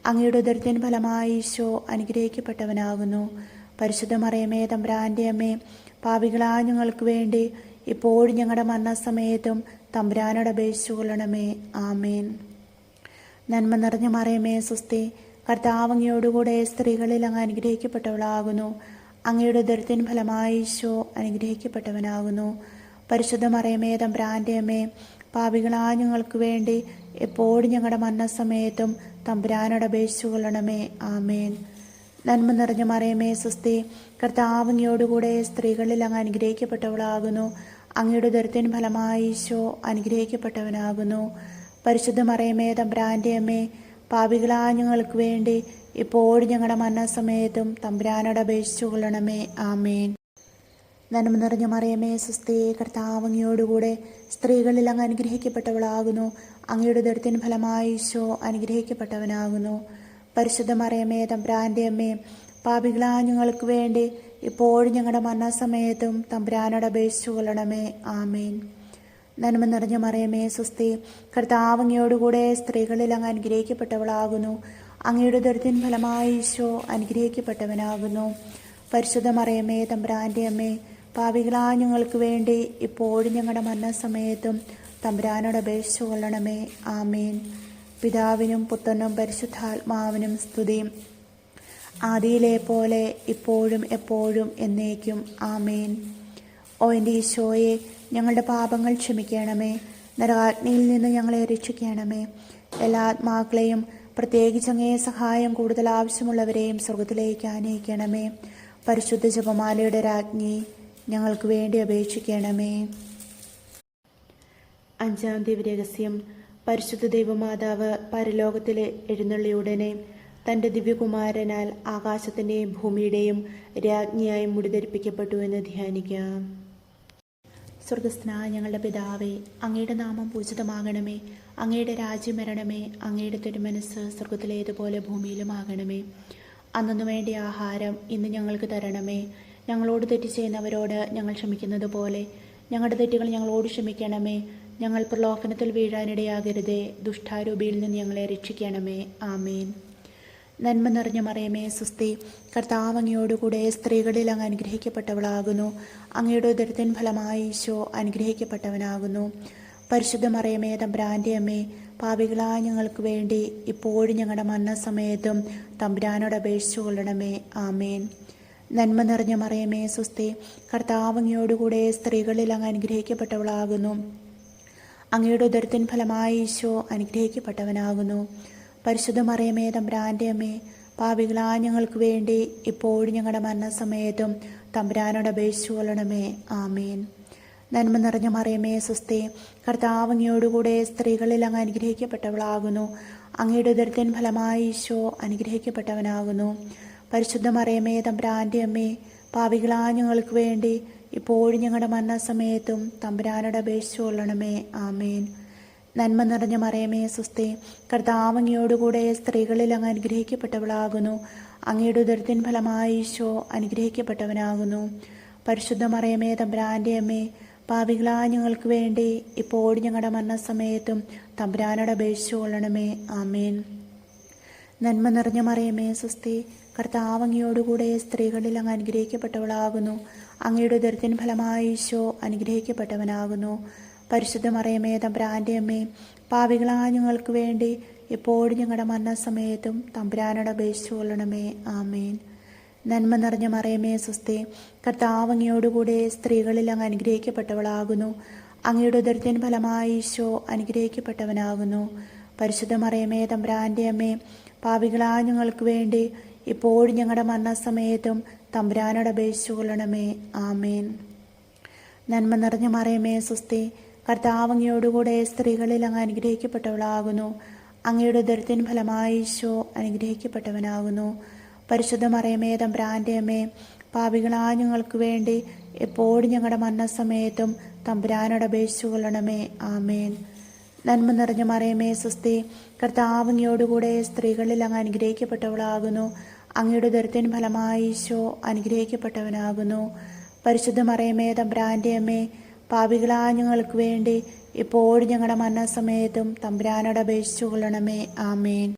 അങ്ങയുടെ ഉദരത്തിൻ ഫലമായി ഈശോ അനുഗ്രഹിക്കപ്പെട്ടവനാകുന്നു. പരിശുദ്ധ മറിയമേ, തമ്പുരാൻ്റെ അമ്മേ, പാപികളായ ഞങ്ങൾക്ക് വേണ്ടി ഇപ്പോഴും ഞങ്ങളുടെ മരണസമയത്തും തമ്പുരാനോട് അപേക്ഷിച്ചു കൊള്ളണമേ. ആമേൻ. നന്മ നിറഞ്ഞ മറിയമേ, സ്വസ്തി. കർത്താവ് അങ്ങയോടുകൂടെ സ്ത്രീകളിൽ അങ്ങ് അനുഗ്രഹിക്കപ്പെട്ടവളാകുന്നു. അങ്ങയുടെ ഉദരത്തിൻ ഫലമായി ഈശോ അനുഗ്രഹിക്കപ്പെട്ടവനാകുന്നു. പരിശുദ്ധ മറിയമേ, തമ്പുരാൻ്റെ അമ്മേ, പാപികളായ ഞങ്ങൾക്ക് വേണ്ടി എപ്പോഴും ഞങ്ങളുടെ മരണസമയത്തും തമ്പുരാനോട് അപേക്ഷിച്ചു കൊള്ളണമേ. ആമേൻ. നന്മ നിറഞ്ഞ മറിയമേ, സ്വസ്തി. കർത്താവ് അങ്ങയോടുകൂടെ സ്ത്രീകളിൽ അങ്ങ് അനുഗ്രഹിക്കപ്പെട്ടവളാകുന്നു. അങ്ങയുടെ ഉദരത്തിൻ ഫലമായി ഈശോ അനുഗ്രഹിക്കപ്പെട്ടവനാകുന്നു. പരിശുദ്ധ മറിയമേ, തമ്പുരാൻ്റെ അമ്മേ, പാപികളായ ഞങ്ങൾക്ക് വേണ്ടി ഇപ്പോഴും ഞങ്ങളുടെ മരണസമയത്തും തമ്പുരാനോട് അപേക്ഷിച്ചു കൊള്ളണമേ. ആമേൻ. നന്മ നിറഞ്ഞ മറിയമേ, സ്വസ്തി. കർത്താവ് അങ്ങയോടുകൂടെ സ്ത്രീകളിൽ അങ്ങ് അനുഗ്രഹിക്കപ്പെട്ടവളാകുന്നു. അങ്ങയുടെ ഉദരത്തിൻ ഫലമായി ഈശോ അനുഗ്രഹിക്കപ്പെട്ടവനാകുന്നു. പരിശുദ്ധ മറിയമേ, തമ്പുരാൻ്റെ അമ്മേ, പാപികളായ ഞങ്ങൾക്ക് വേണ്ടി ഇപ്പോഴും ഞങ്ങളുടെ മരണസമയത്തും തമ്പുരാനോട് അപേക്ഷിച്ചു കൊള്ളണമേ. ആമേൻ. നന്മ നിറഞ്ഞ മറിയമേ, സ്വസ്തി. കർത്താവ് അങ്ങയോടുകൂടെ സ്ത്രീകളിൽ അങ്ങ് അനുഗ്രഹിക്കപ്പെട്ടവളാകുന്നു. അങ്ങയുടെ ഉദരത്തിൻ ഫലമായി ഈശോ അനുഗ്രഹിക്കപ്പെട്ടവനാകുന്നു. പരിശുദ്ധ മറിയമേ, തമ്പുരാൻ്റെ അമ്മേ, പാപികളായ ഞങ്ങൾക്ക് വേണ്ടി ഇപ്പോഴും ഞങ്ങളുടെ മരണസമയത്തും തമ്പുരാനോട് അപേക്ഷിച്ചു കൊള്ളണമേ. ആമേൻ. പിതാവിനും പുത്രനും പരിശുദ്ധാത്മാവിനും സ്തുതി. ആദിയിലെ പോലെ ഇപ്പോഴും എപ്പോഴും എന്നേക്കും ആമേൻ. ഓ എൻ്റെ ഈശോയെ, ഞങ്ങളുടെ പാപങ്ങൾ ക്ഷമിക്കണമേ. നരകാഗ്നിയിൽ നിന്ന് ഞങ്ങളെ രക്ഷിക്കണമേ. എല്ലാ ആത്മാക്കളെയും, പ്രത്യേകിച്ച് അങ്ങേ സഹായം കൂടുതൽ ആവശ്യമുള്ളവരെയും സ്വർഗത്തിലേക്ക് ആനയിക്കണമേ. പരിശുദ്ധ ജപമാലയുടെ രാജ്ഞി, ഞങ്ങൾക്ക് വേണ്ടി അപേക്ഷിക്കണമേ. അഞ്ചാം ദിവ്യരഹസ്യം. പരിശുദ്ധ ദൈവമാതാവ് പരലോകത്തിലെ എഴുന്നള്ളിയുടനെ തൻ്റെ ദിവ്യകുമാരനാൽ ആകാശത്തിൻ്റെയും ഭൂമിയുടെയും രാജ്ഞിയായി മുടിധരിപ്പിക്കപ്പെട്ടു എന്ന് ധ്യാനിക്കാം. സ്വർഗസ്ഥനായ ഞങ്ങളുടെ പിതാവേ, അങ്ങയുടെ നാമം പൂജിതമാകണമേ. അങ്ങയുടെ രാജ്യം വരണമേ. അങ്ങയുടെ തിരുമനസ്സ് സ്വർഗത്തിലേതുപോലെ ഭൂമിയിലുമാകണമേ. അന്നു വേണ്ട ആഹാരം ഇന്ന് ഞങ്ങൾക്ക് തരണമേ. ഞങ്ങളോട് തെറ്റ് ചെയ്യുന്നവരോട് ഞങ്ങൾ ക്ഷമിക്കുന്നത് പോലെ ഞങ്ങളുടെ തെറ്റുകൾ ഞങ്ങളോട് ക്ഷമിക്കണമേ. ഞങ്ങൾ പ്രലോഭനത്തിൽ വീഴാനിടയാകരുതേ. ദുഷ്ടാരൂപിയിൽ നിന്ന് ഞങ്ങളെ രക്ഷിക്കണമേ. ആമേൻ. നന്മ നിറഞ്ഞ മറിയമേ, സ്വസ്തി. കർത്താവ് അങ്ങയോടുകൂടെ സ്ത്രീകളിൽ അങ്ങ് അനുഗ്രഹിക്കപ്പെട്ടവളാകുന്നു. അങ്ങയുടെ ഉദരത്തിൻ ഫലമായി ഈശോ അനുഗ്രഹിക്കപ്പെട്ടവനാകുന്നു. പരിശുദ്ധ മറിയമേ, തമ്പുരാൻ്റെ അമ്മേ, പാപികളായ ഞങ്ങൾക്ക് വേണ്ടി ഇപ്പോഴും ഞങ്ങളുടെ മരണസമയത്തും തമ്പുരാനോട് അപേക്ഷിച്ചു കൊള്ളണമേ. ആമേൻ. നന്മ നിറഞ്ഞ മറിയമേ, സ്വസ്തി. കർത്താവ് അങ്ങയോടുകൂടെ സ്ത്രീകളിൽ അങ്ങ് അനുഗ്രഹിക്കപ്പെട്ടവളാകുന്നു. അങ്ങയുടെ ഉദരത്തിൻ ഫലമായി ഈശോ അനുഗ്രഹിക്കപ്പെട്ടവനാകുന്നു. പരിശുദ്ധ മറിയമേ, തമ്പുരാൻ്റെ അമ്മേ, പാപികളായ ഞങ്ങൾക്ക് വേണ്ടി ഇപ്പോഴും ഞങ്ങളുടെ മരണസമയത്തും തമ്പുരാനോട് അപേക്ഷിച്ചു കൊള്ളണമേ. ആമേൻ. നന്മ നിറഞ്ഞ മറിയമേ, സ്വസ്തി. കർത്താവ് അങ്ങയോടുകൂടെ സ്ത്രീകളിൽ അങ്ങ് അനുഗ്രഹിക്കപ്പെട്ടവളാകുന്നു. അങ്ങയുടെ ഉദരത്തിൻ ഫലമായി ഈശോ അനുഗ്രഹിക്കപ്പെട്ടവനാകുന്നു. പരിശുദ്ധ മറിയമേ, തമ്പുരാൻ്റെ അമ്മേ, പാപികളായ ഞങ്ങൾക്ക് വേണ്ടി ഇപ്പോഴും ഞങ്ങളുടെ മരണസമയത്തും തമ്പുരാനോട് അപേക്ഷിച്ചു കൊള്ളണമേ. ആമേൻ. നന്മ നിറഞ്ഞ മറിയമേ, സ്വസ്തി. കർത്താവ് അങ്ങയോടുകൂടെ സ്ത്രീകളിൽ അങ്ങ് അനുഗ്രഹിക്കപ്പെട്ടവളാകുന്നു. അങ്ങയുടെ ഉദരത്തിൻ ഫലമായി ഈശോ അനുഗ്രഹിക്കപ്പെട്ടവനാകുന്നു. പരിശുദ്ധ മറിയമേ, തമ്പുരാൻ്റെ അമ്മേ, പാപികളായ ഞങ്ങൾക്ക് വേണ്ടി ഇപ്പോഴും ഞങ്ങളുടെ മരണസമയത്തും തമ്പുരാനോട് അപേക്ഷിച്ചു കൊള്ളണമേ. ആമേൻ. നന്മ നിറഞ്ഞ മറിയമേ, സ്വസ്തി. കർത്താവ് അങ്ങയോടുകൂടെ സ്ത്രീകളിൽ അങ്ങ് അനുഗ്രഹിക്കപ്പെട്ടവളാകുന്നു. അങ്ങയുടെ ഉദരത്തിൻ ഫലമായി ഈശോ അനുഗ്രഹിക്കപ്പെട്ടവനാകുന്നു. പരിശുദ്ധ മറിയമേ, തമ്പുരാൻ്റെ അമ്മേ, പാപികളായ ഞങ്ങൾക്ക് വേണ്ടി ഇപ്പോഴും ഞങ്ങളുടെ മരണസമയത്തും തമ്പുരാനോട് അപേക്ഷിച്ചു കൊള്ളണമേ. ആമേൻ. നന്മ നിറഞ്ഞ മറിയമേ, സ്വസ്തി. കർത്താവ് അങ്ങയോടുകൂടെ സ്ത്രീകളിൽ അങ്ങ് അനുഗ്രഹിക്കപ്പെട്ടവളാകുന്നു. അങ്ങയുടെ ഉദരത്തിൻ ഫലമായി ഈശോ അനുഗ്രഹിക്കപ്പെട്ടവനാകുന്നു. പരിശുദ്ധ മറിയമേ, തമ്പുരാൻ്റെ അമ്മേ, പാപികളായ ഞങ്ങൾക്ക് വേണ്ടി ഇപ്പോഴും ഞങ്ങളുടെ മരണസമയത്തും തമ്പുരാനോട് അപേക്ഷിച്ചു കൊള്ളണമേ. ആമേൻ. നന്മ നിറഞ്ഞ മറിയമേ, സ്വസ്തി. കർത്താവ് അങ്ങയോടുകൂടെ സ്ത്രീകളിൽ അങ്ങ് അനുഗ്രഹിക്കപ്പെട്ടവളാകുന്നു. അങ്ങയുടെ ഉദരത്തിൻ ഫലമായി ഈശോ അനുഗ്രഹിക്കപ്പെട്ടവനാകുന്നു. പരിശുദ്ധ മറിയമേ, തമ്പുരാൻ്റെ അമ്മേ, പാപികളായ ഞങ്ങൾക്ക് വേണ്ടി എപ്പോഴും ഞങ്ങളുടെ മരണസമയത്തും തമ്പുരാനോട് അപേക്ഷിച്ചു കൊള്ളണമേ. ആമേൻ. നന്മ നിറഞ്ഞ മറിയമേ, സ്വസ്തി. കർത്താവ് അങ്ങയോടുകൂടെ സ്ത്രീകളിൽ അങ്ങ് അനുഗ്രഹിക്കപ്പെട്ടവളാകുന്നു. അങ്ങയുടെ ഉദരത്തിൻ ഫലമായി ഈശോ അനുഗ്രഹിക്കപ്പെട്ടവനാകുന്നു. പരിശുദ്ധ മറിയമേ, തമ്പുരാൻ്റെ അമ്മേ, പാപികളായ ഞങ്ങൾക്ക് വേണ്ടി ഇപ്പോഴും ഞങ്ങളുടെ മരണസമയത്തും തമ്പുരാനോട് അപേക്ഷിച്ചു കൊള്ളണമേ. ആമേൻ.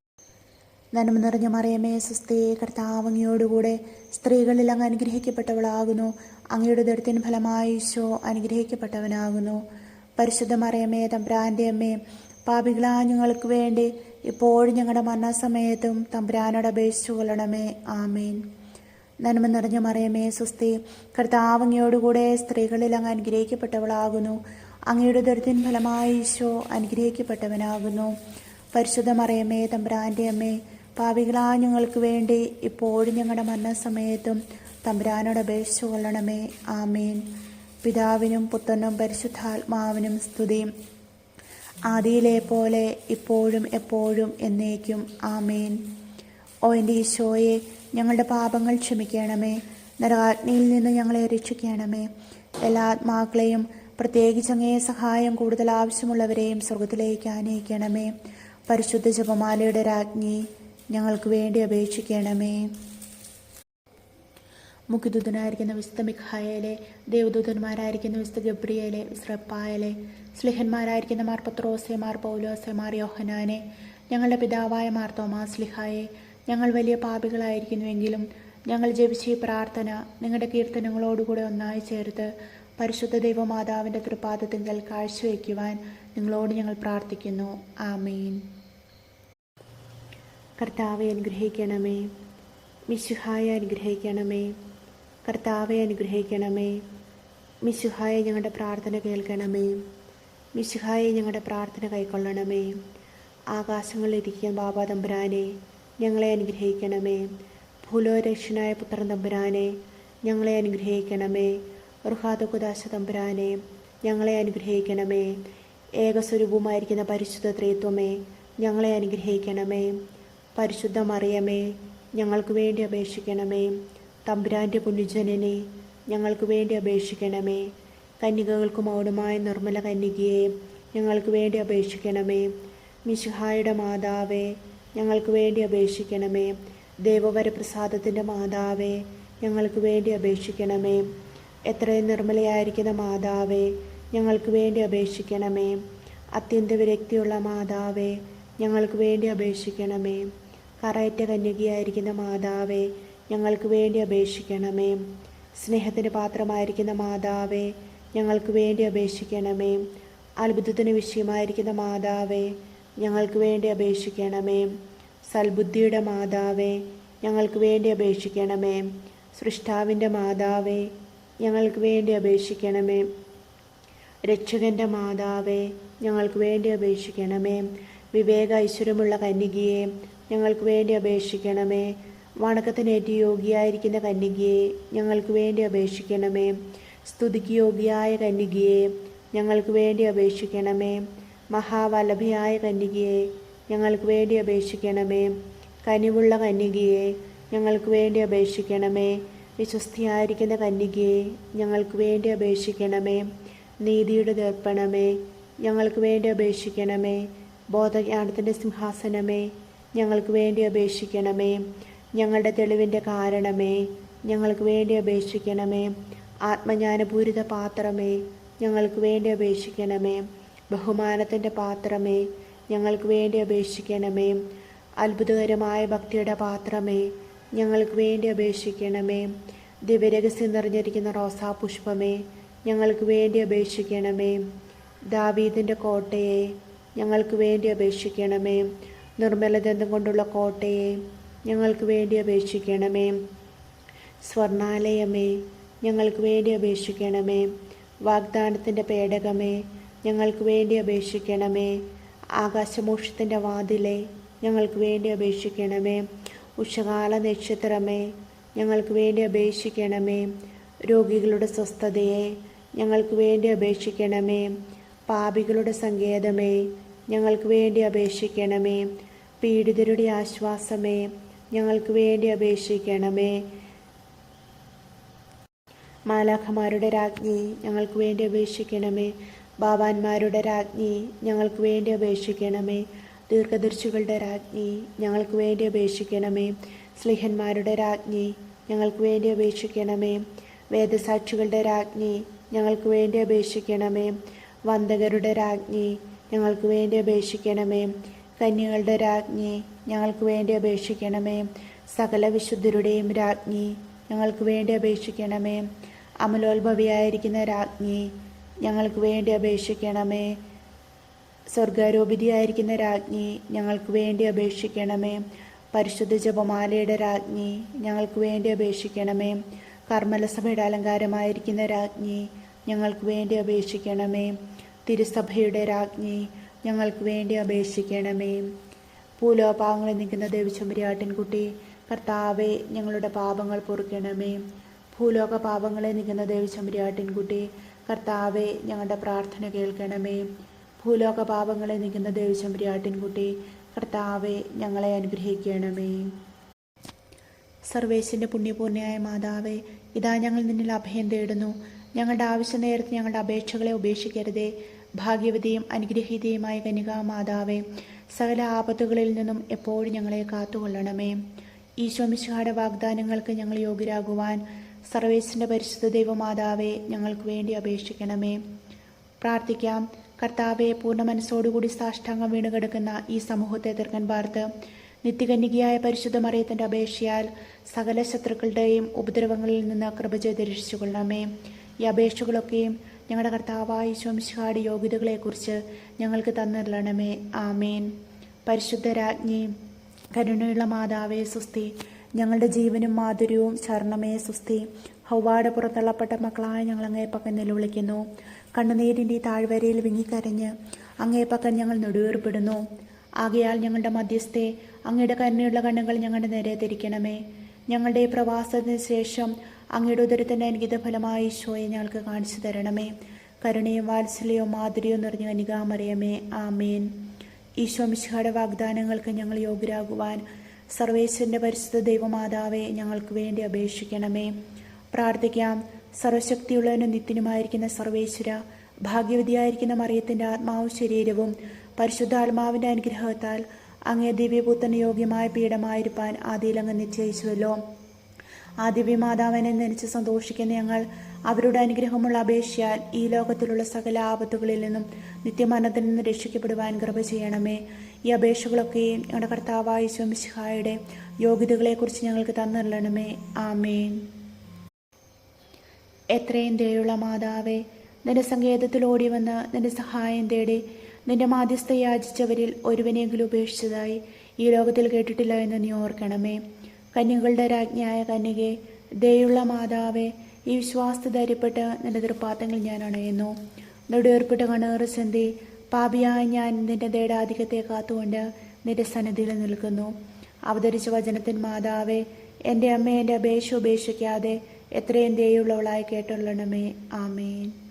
നന്മ നിറഞ്ഞ മറിയമേ, സ്വസ്തി. കർത്താവ് അങ്ങയോടുകൂടെ സ്ത്രീകളിൽ അങ്ങ് അനുഗ്രഹിക്കപ്പെട്ടവളാകുന്നു. അങ്ങയുടെ ഉദരത്തിൻ ഫലമായി ഈശോ അനുഗ്രഹിക്കപ്പെട്ടവനാകുന്നു. പരിശുദ്ധ മറിയമേ, തമ്പുരാൻ്റെ അമ്മേ, പാപികളായ ഞങ്ങൾക്ക് വേണ്ടി ഇപ്പോഴും ഞങ്ങളുടെ മരണസമയത്തും തമ്പുരാനോട് അപേക്ഷിച്ചു കൊള്ളണമേ. ആമേൻ. നന്മ നിറഞ്ഞ മറിയമേ, സ്വസ്തി. കർത്താവ് അങ്ങയോടുകൂടെ സ്ത്രീകളിൽ അങ്ങ് അനുഗ്രഹിക്കപ്പെട്ടവളാകുന്നു. അങ്ങയുടെ ഉദരത്തിൻ ഫലമായി ഈശോ അനുഗ്രഹിക്കപ്പെട്ടവനാകുന്നു. പരിശുദ്ധ മറിയമേ, തമ്പുരാൻ്റെ അമ്മേ, പാപികളായ ഞങ്ങൾക്ക് വേണ്ടി ഇപ്പോഴും ഞങ്ങളുടെ മരണസമയത്തും തമ്പുരാനോട് അപേക്ഷിച്ചു കൊള്ളണമേ. ആമേൻ. പിതാവിനും പുത്രനും പരിശുദ്ധാത്മാവിനും സ്തുതി. ആദിയിലെ പോലെ ഇപ്പോഴും എപ്പോഴും എന്നേക്കും. ആമേൻ. ഓ എൻ്റെ ഈശോയെ, ഞങ്ങളുടെ പാപങ്ങൾ ക്ഷമിക്കണമേ. നരകാഗ്നിയിൽ നിന്ന് ഞങ്ങളെ രക്ഷിക്കണമേ. എല്ലാ ആത്മാക്കളെയും, പ്രത്യേകിച്ച് അങ്ങേ സഹായം കൂടുതൽ ആവശ്യമുള്ളവരെയും സ്വർഗത്തിലേക്ക് ആനയിക്കണമേ. പരിശുദ്ധ ജപമാലയുടെ രാജ്ഞി, ഞങ്ങൾക്ക് വേണ്ടി അപേക്ഷിക്കണമേ. മുഖ്യദൂതനായിരിക്കുന്ന വിശുദ്ധ മിഖായേലെ, ദേവദൂതന്മാരായിരിക്കുന്ന വിശുദ്ധ ഗബ്രിയേലെ, വിശ്രപ്പായലെ, സ്ലിഹന്മാരായിരിക്കുന്ന മാർ പത്രോസെ, മാർ പൗലോസെ, മാർ യോഹനാനെ, ഞങ്ങളുടെ പിതാവായ മാർ തോമാസ് സ്ലിഹായെ, ഞങ്ങൾ വലിയ പാപികളായിരിക്കുന്നുവെങ്കിലും ഞങ്ങൾ ജപിച്ച ഈ പ്രാർത്ഥന നിങ്ങളുടെ കീർത്തനങ്ങളോടുകൂടെ ഒന്നായി ചേർത്ത് പരിശുദ്ധ ദൈവമാതാവിൻ്റെ തൃപ്പാദത്തിങ്കൽ കാഴ്ചവെക്കുവാൻ നിങ്ങളോട് ഞങ്ങൾ പ്രാർത്ഥിക്കുന്നു. ആമേൻ. കർത്താവെ അനുഗ്രഹിക്കണമേ. മിശിഹായെ അനുഗ്രഹിക്കണമേ. കർത്താവെ അനുഗ്രഹിക്കണമേ. മിശിഹായെ ഞങ്ങളുടെ പ്രാർത്ഥന കേൾക്കണമേ. മിശിഹായെ ഞങ്ങളുടെ പ്രാർത്ഥന കൈക്കൊള്ളണമേ. ആകാശങ്ങളിലിരിക്കുന്ന ബാബാ തമ്പുരാനെ, ഞങ്ങളെ അനുഗ്രഹിക്കണമേ. ഭൂലോരക്ഷനായ പുത്രൻ തമ്പുരാനെ, ഞങ്ങളെ അനുഗ്രഹിക്കണമേ. റുഹാദുകുദാശ തമ്പുരാനെ, ഞങ്ങളെ അനുഗ്രഹിക്കണമേ. ഏകസ്വരൂപമായിരിക്കുന്ന പരിശുദ്ധ ത്രിത്വമേ, ഞങ്ങളെ അനുഗ്രഹിക്കണമേ. പരിശുദ്ധ മറിയമേ, ഞങ്ങൾക്ക് വേണ്ടി അപേക്ഷിക്കണമേ. തമ്പുരാൻ്റെ പുണ്യജനനെ, ഞങ്ങൾക്ക് വേണ്ടി അപേക്ഷിക്കണമേ. കന്യകകൾക്ക് മൗനമായ നിർമ്മല കന്യകയെ, ഞങ്ങൾക്ക് വേണ്ടി അപേക്ഷിക്കണമേ. മിശിഹായുടെ മാതാവേ, ഞങ്ങൾക്ക് വേണ്ടി അപേക്ഷിക്കണമേ. ദേവവരപ്രസാദത്തിൻ്റെ മാതാവേ, ഞങ്ങൾക്ക് വേണ്ടി അപേക്ഷിക്കണമേ. എത്രയും നിർമ്മലയായിരിക്കുന്ന മാതാവേ, ഞങ്ങൾക്ക് വേണ്ടി അപേക്ഷിക്കണമേ. അത്യന്ത വിരക്തിയുള്ള മാതാവേ, ഞങ്ങൾക്ക് വേണ്ടി അപേക്ഷിക്കണമേ. കറയറ്റ കന്യകയായിരിക്കുന്ന മാതാവേ, ഞങ്ങൾക്ക് വേണ്ടി അപേക്ഷിക്കണമേ. സ്നേഹത്തിന് പാത്രമായിരിക്കുന്ന മാതാവേ, ഞങ്ങൾക്ക് വേണ്ടി അപേക്ഷിക്കണമേ. അത്ഭുതത്തിന് വിഷയമായിരിക്കുന്ന മാതാവേ, ഞങ്ങൾക്ക് വേണ്ടി അപേക്ഷിക്കണമേ. സൽബുദ്ധിയുടെ മാതാവേ, ഞങ്ങൾക്ക് വേണ്ടി അപേക്ഷിക്കണമേ. സൃഷ്ടാവിൻ്റെ മാതാവേ, ഞങ്ങൾക്ക് വേണ്ടി അപേക്ഷിക്കണമേ. രക്ഷകൻ്റെ മാതാവേ, ഞങ്ങൾക്ക് വേണ്ടി അപേക്ഷിക്കണമേ. വിവേക ഐശ്വര്യമുള്ള കന്യകയെ, ഞങ്ങൾക്ക് വേണ്ടി അപേക്ഷിക്കണമേ. വണക്കത്തിനേറ്റ് യോഗ്യയായിരിക്കുന്ന കന്യകയെ, ഞങ്ങൾക്ക് വേണ്ടി അപേക്ഷിക്കണമേ. സ്തുതിക്ക് യോഗ്യയായ കന്യകയെ, ഞങ്ങൾക്ക് വേണ്ടി അപേക്ഷിക്കണമേ. മഹാവല്ലഭയായ കന്യകയെ, ഞങ്ങൾക്ക് വേണ്ടി അപേക്ഷിക്കണമേ. കനിവുള്ള കന്യകയെ, ഞങ്ങൾക്ക് വേണ്ടി അപേക്ഷിക്കണമേ. വിശ്വസ്തയായിരിക്കുന്ന കന്യകയെ, ഞങ്ങൾക്ക് വേണ്ടി അപേക്ഷിക്കണമേ. നീതിയുടെ ദർപ്പണമേ, ഞങ്ങൾക്ക് വേണ്ടി അപേക്ഷിക്കണമേ. ബോധജ്ഞാനത്തിൻ്റെ സിംഹാസനമേ, ഞങ്ങൾക്ക് വേണ്ടി അപേക്ഷിക്കണമേ. ഞങ്ങളുടെ തെളിവിൻ്റെ കാരണമേ, ഞങ്ങൾക്ക് വേണ്ടി അപേക്ഷിക്കണമേ. ആത്മജ്ഞാനപൂരിത പാത്രമേ, ഞങ്ങൾക്ക് വേണ്ടി അപേക്ഷിക്കണമേ. ബഹുമാനത്തിൻ്റെ പാത്രമേ, ഞങ്ങൾക്ക് വേണ്ടി അപേക്ഷിക്കണമേ. അത്ഭുതകരമായ ഭക്തിയുടെ പാത്രമേ, ഞങ്ങൾക്ക് വേണ്ടി അപേക്ഷിക്കണമേ. ദിവ്യരഹസ്യം നിറഞ്ഞിരിക്കുന്ന റോസാപുഷ്പമേ, ഞങ്ങൾക്ക് വേണ്ടി അപേക്ഷിക്കണമേ. ദാവീദിൻ്റെ കോട്ടയെ, ഞങ്ങൾക്ക് വേണ്ടി അപേക്ഷിക്കണമേ. നിർമ്മലദന്തം കൊണ്ടുള്ള കോട്ടയെ, ഞങ്ങൾക്ക് വേണ്ടി അപേക്ഷിക്കണമേ. സ്വർണാലയമേ, ഞങ്ങൾക്ക് വേണ്ടി അപേക്ഷിക്കണമേ. വാഗ്ദാനത്തിൻ്റെ പേടകമേ, ഞങ്ങൾക്ക് വേണ്ടി അപേക്ഷിക്കണമേ. ആകാശമോക്ഷത്തിൻ്റെ വാതിലെ, ഞങ്ങൾക്ക് വേണ്ടി അപേക്ഷിക്കണമേ. ഉഷകാല നക്ഷത്രമേ, ഞങ്ങൾക്ക് വേണ്ടി അപേക്ഷിക്കണമേ. രോഗികളുടെ സ്വസ്ഥതയെ, ഞങ്ങൾക്ക് വേണ്ടി അപേക്ഷിക്കണമേ. പാപികളുടെ സങ്കേതമേ, ഞങ്ങൾക്ക് വേണ്ടി അപേക്ഷിക്കണമേ. പീഡിതരുടെ ആശ്വാസമേ, ഞങ്ങൾക്ക് വേണ്ടി അപേക്ഷിക്കണമേ. മാലാഖമാരുടെ രാജ്ഞി, ഞങ്ങൾക്ക് വേണ്ടി അപേക്ഷിക്കണമേ. ബാബാന്മാരുടെ രാജ്ഞി, ഞങ്ങൾക്ക് വേണ്ടി അപേക്ഷിക്കണമേ. ദീർഘദർശികളുടെ രാജ്ഞി, ഞങ്ങൾക്ക് വേണ്ടി അപേക്ഷിക്കണമേ. സ്ലിഹന്മാരുടെ രാജ്ഞി, ഞങ്ങൾക്ക് വേണ്ടി അപേക്ഷിക്കണമേ. വേദസാക്ഷികളുടെ രാജ്ഞി, ഞങ്ങൾക്ക് വേണ്ടി അപേക്ഷിക്കണമേ. വന്ദകരുടെ രാജ്ഞി, ഞങ്ങൾക്ക് വേണ്ടി അപേക്ഷിക്കണമേ. കന്യകളുടെ രാജ്ഞി, ഞങ്ങൾക്ക് വേണ്ടി അപേക്ഷിക്കണമേ. സകല വിശുദ്ധരുടെയും രാജ്ഞി, ഞങ്ങൾക്ക് വേണ്ടി അപേക്ഷിക്കണമേ. അമലോത്ഭവിയായിരിക്കുന്ന രാജ്ഞി, ഞങ്ങൾക്ക് വേണ്ടി അപേക്ഷിക്കണമേ. സ്വർഗാരോപിതയായിരിക്കുന്ന രാജ്ഞി, ഞങ്ങൾക്ക് വേണ്ടി അപേക്ഷിക്കണമേ. പരിശുദ്ധ ജപമാലയുടെ രാജ്ഞി, ഞങ്ങൾക്ക് വേണ്ടി അപേക്ഷിക്കണമേ. കർമ്മലസഭയുടെ അലങ്കാരമായിരിക്കുന്ന രാജ്ഞി, ഞങ്ങൾക്ക് വേണ്ടി അപേക്ഷിക്കണമേ. തിരുസഭയുടെ രാജ്ഞി, ഞങ്ങൾക്ക് വേണ്ടി അപേക്ഷിക്കണമേ. ഭൂലോകപാപങ്ങളെ നീക്കുന്ന ദേവിച്ചമ്പുരാട്ടിൻകുട്ടി, കർത്താവെ, ഞങ്ങളുടെ പാപങ്ങൾ പൊറുക്കണമേ. ഭൂലോക പാപങ്ങളെ നീക്കുന്ന ദേവിച്ചമ്പുരാട്ടിൻകുട്ടി, കർത്താവെ, ഞങ്ങളുടെ പ്രാർത്ഥന കേൾക്കണമേ. ഭൂലോക പാപങ്ങളെ നീക്കുന്ന ദേവിച്ചമ്പുരാട്ടിൻകുട്ടി, കർത്താവെ, ഞങ്ങളെ അനുഗ്രഹിക്കണമേ. സർവേശ്വരൻ്റെ പുണ്യപൂർണ്ണയായ മാതാവേ, ഇതാ ഞങ്ങൾ നിന്നിൽ അഭയം തേടുന്നു. ഞങ്ങളുടെ ആവശ്യ നേരത്ത് ഞങ്ങളുടെ അപേക്ഷകളെ ഉപേക്ഷിക്കരുതേ. ഭാഗ്യവതിയും അനുഗ്രഹീതയുമായ കന്യകാ മാതാവേ, സകല ആപത്തുകളിൽ നിന്നും എപ്പോഴും ഞങ്ങളെ കാത്തുകൊള്ളണമേ. ഈശോ മിശിഹായുടെ വാഗ്ദാനങ്ങൾക്ക് ഞങ്ങൾ യോഗ്യരാകുവാൻ സർവേശ്വരൻ്റെ പരിശുദ്ധ ദൈവമാതാവേ, ഞങ്ങൾക്ക് വേണ്ടി അപേക്ഷിക്കണമേ. പ്രാർത്ഥിക്കാം. കർത്താവെ, പൂർണ്ണ മനസ്സോടുകൂടി സാഷ്ടാംഗം വീണുകിടക്കുന്ന ഈ സമൂഹത്തെ തീർക്കാൻ പാർത്ത് നിത്യകന്യകയായ പരിശുദ്ധ മറിയത്തിൻ്റെ അപേക്ഷയാൽ സകല ശത്രുക്കളുടെയും ഉപദ്രവങ്ങളിൽ നിന്ന് കൃപ ചെയ്ത് രക്ഷിച്ചുകൊള്ളണമേ. ഈ അപേക്ഷകളൊക്കെയും ഞങ്ങളുടെ കർത്താവായ ഈശോ മിശിഹായുടെ യോഗ്യതകളെക്കുറിച്ച് ഞങ്ങൾക്ക് തന്നിരണമേ. ആമേൻ. പരിശുദ്ധ രാജ്ഞി, കരുണയുള്ള മാതാവേ സുസ്തി. ഞങ്ങളുടെ ജീവനും മാധുര്യവും ശരണമേ സുസ്തി. ഹൗവാടെ പുറത്തള്ളപ്പെട്ട മക്കളായ ഞങ്ങൾ അങ്ങേപ്പക്കൻ നിലവിളിക്കുന്നു. കണ്ണുനീരിൻ്റെ താഴ്വരയിൽ വിങ്ങിക്കരഞ്ഞ് അങ്ങേപ്പക്കൻ ഞങ്ങൾ നെടുവേർപ്പെടുന്നു. ആകയാൽ ഞങ്ങളുടെ മധ്യസ്ഥെ, അങ്ങയുടെ കരുണയുള്ള കണ്ണുകൾ ഞങ്ങളുടെ നേരെ തിരിക്കണമേ. ഞങ്ങളുടെ പ്രവാസത്തിന് ശേഷം അങ്ങയുടെ ഉദരത്തിൻ്റെ അനുഗീത ഫലമായ ഈശോയെ ഞങ്ങൾക്ക് കാണിച്ചു തരണമേ. കരുണയും വാത്സല്യവും മാധുര്യവും നിറഞ്ഞ കന്യകാമറിയമേ, ആമേൻ. ഈശോ മിശിഹായുടെ വാഗ്ദാനങ്ങൾക്ക് ഞങ്ങൾ യോഗ്യരാകുവാൻ സർവേശ്വരൻ്റെ പരിശുദ്ധ ദൈവമാതാവെ, ഞങ്ങൾക്ക് വേണ്ടി അപേക്ഷിക്കണമേ. പ്രാർത്ഥിക്കാം. സർവശക്തിയുള്ളവനും നിത്യനുമായിരിക്കുന്ന സർവേശ്വര, ഭാഗ്യവതിയായിരിക്കുന്ന മറിയത്തിൻ്റെ ആത്മാവും ശരീരവും പരിശുദ്ധാത്മാവിൻ്റെ അനുഗ്രഹത്താൽ അങ്ങേ ദിവ്യപുത്രന് യോഗ്യമായ പീഠമായിരിക്കാൻ ആദിയിൽ അങ്ങ് നിശ്ചയിച്ചുവല്ലോ. ആ ദിവ്യമാതാവിനെ നനച്ച് സന്തോഷിക്കുന്ന ഞങ്ങൾ അവരുടെ അനുഗ്രഹമുള്ള അപേക്ഷയാൽ ഈ ലോകത്തിലുള്ള സകല ആപത്തുകളിൽ നിന്നും നിത്യമരണത്തിൽ നിന്ന് രക്ഷിക്കപ്പെടുവാൻ കൃപ ചെയ്യണമേ. ഈ അപേക്ഷകളൊക്കെയും ഞങ്ങളുടെ കർത്താവായ ഈശോ മിശിഹായുടെ യോഗ്യതകളെക്കുറിച്ച് ഞങ്ങൾക്ക് തന്നിരണമേ. ആമേൻ. എത്രയും ദയുള്ള മാതാവേ, നിന്റെ സങ്കേതത്തിൽ ഓടി വന്ന് നിന്റെ സഹായം തേടി നിന്റെ മാധ്യസ്ഥ യാചിച്ചവരിൽ ഒരുവനെങ്കിലും ഉപേക്ഷിച്ചതായി ഈ ലോകത്തിൽ കേട്ടിട്ടില്ല എന്ന് നീ ഓർക്കണമേ. കന്യകളുടെ രാജ്ഞിയായ കന്യകെ, ദയുള്ള മാതാവേ, ഈ വിശ്വാസത്തെ ധൈര്യപ്പെട്ട് നിന്റെ തൃപ്പാദങ്ങൾ ഞാൻ അണയുന്നു. നെടുവേർപ്പിട്ട കണ്ണേറ് ചിന്തി പാപിയായ ഞാൻ നിന്റെ ദയാധിക്യത്തെ കാത്തുകൊണ്ട് നിന്റെ സന്നിധിയിൽ നിൽക്കുന്നു. അവതരിച്ച വചനത്തിൻ മാതാവേ, എൻ്റെ അമ്മ എൻ്റെ അപേക്ഷ ഉപേക്ഷിക്കാതെ എത്രയും ദയുള്ളവളായി കേട്ടുള്ളണമേ. ആമേൻ.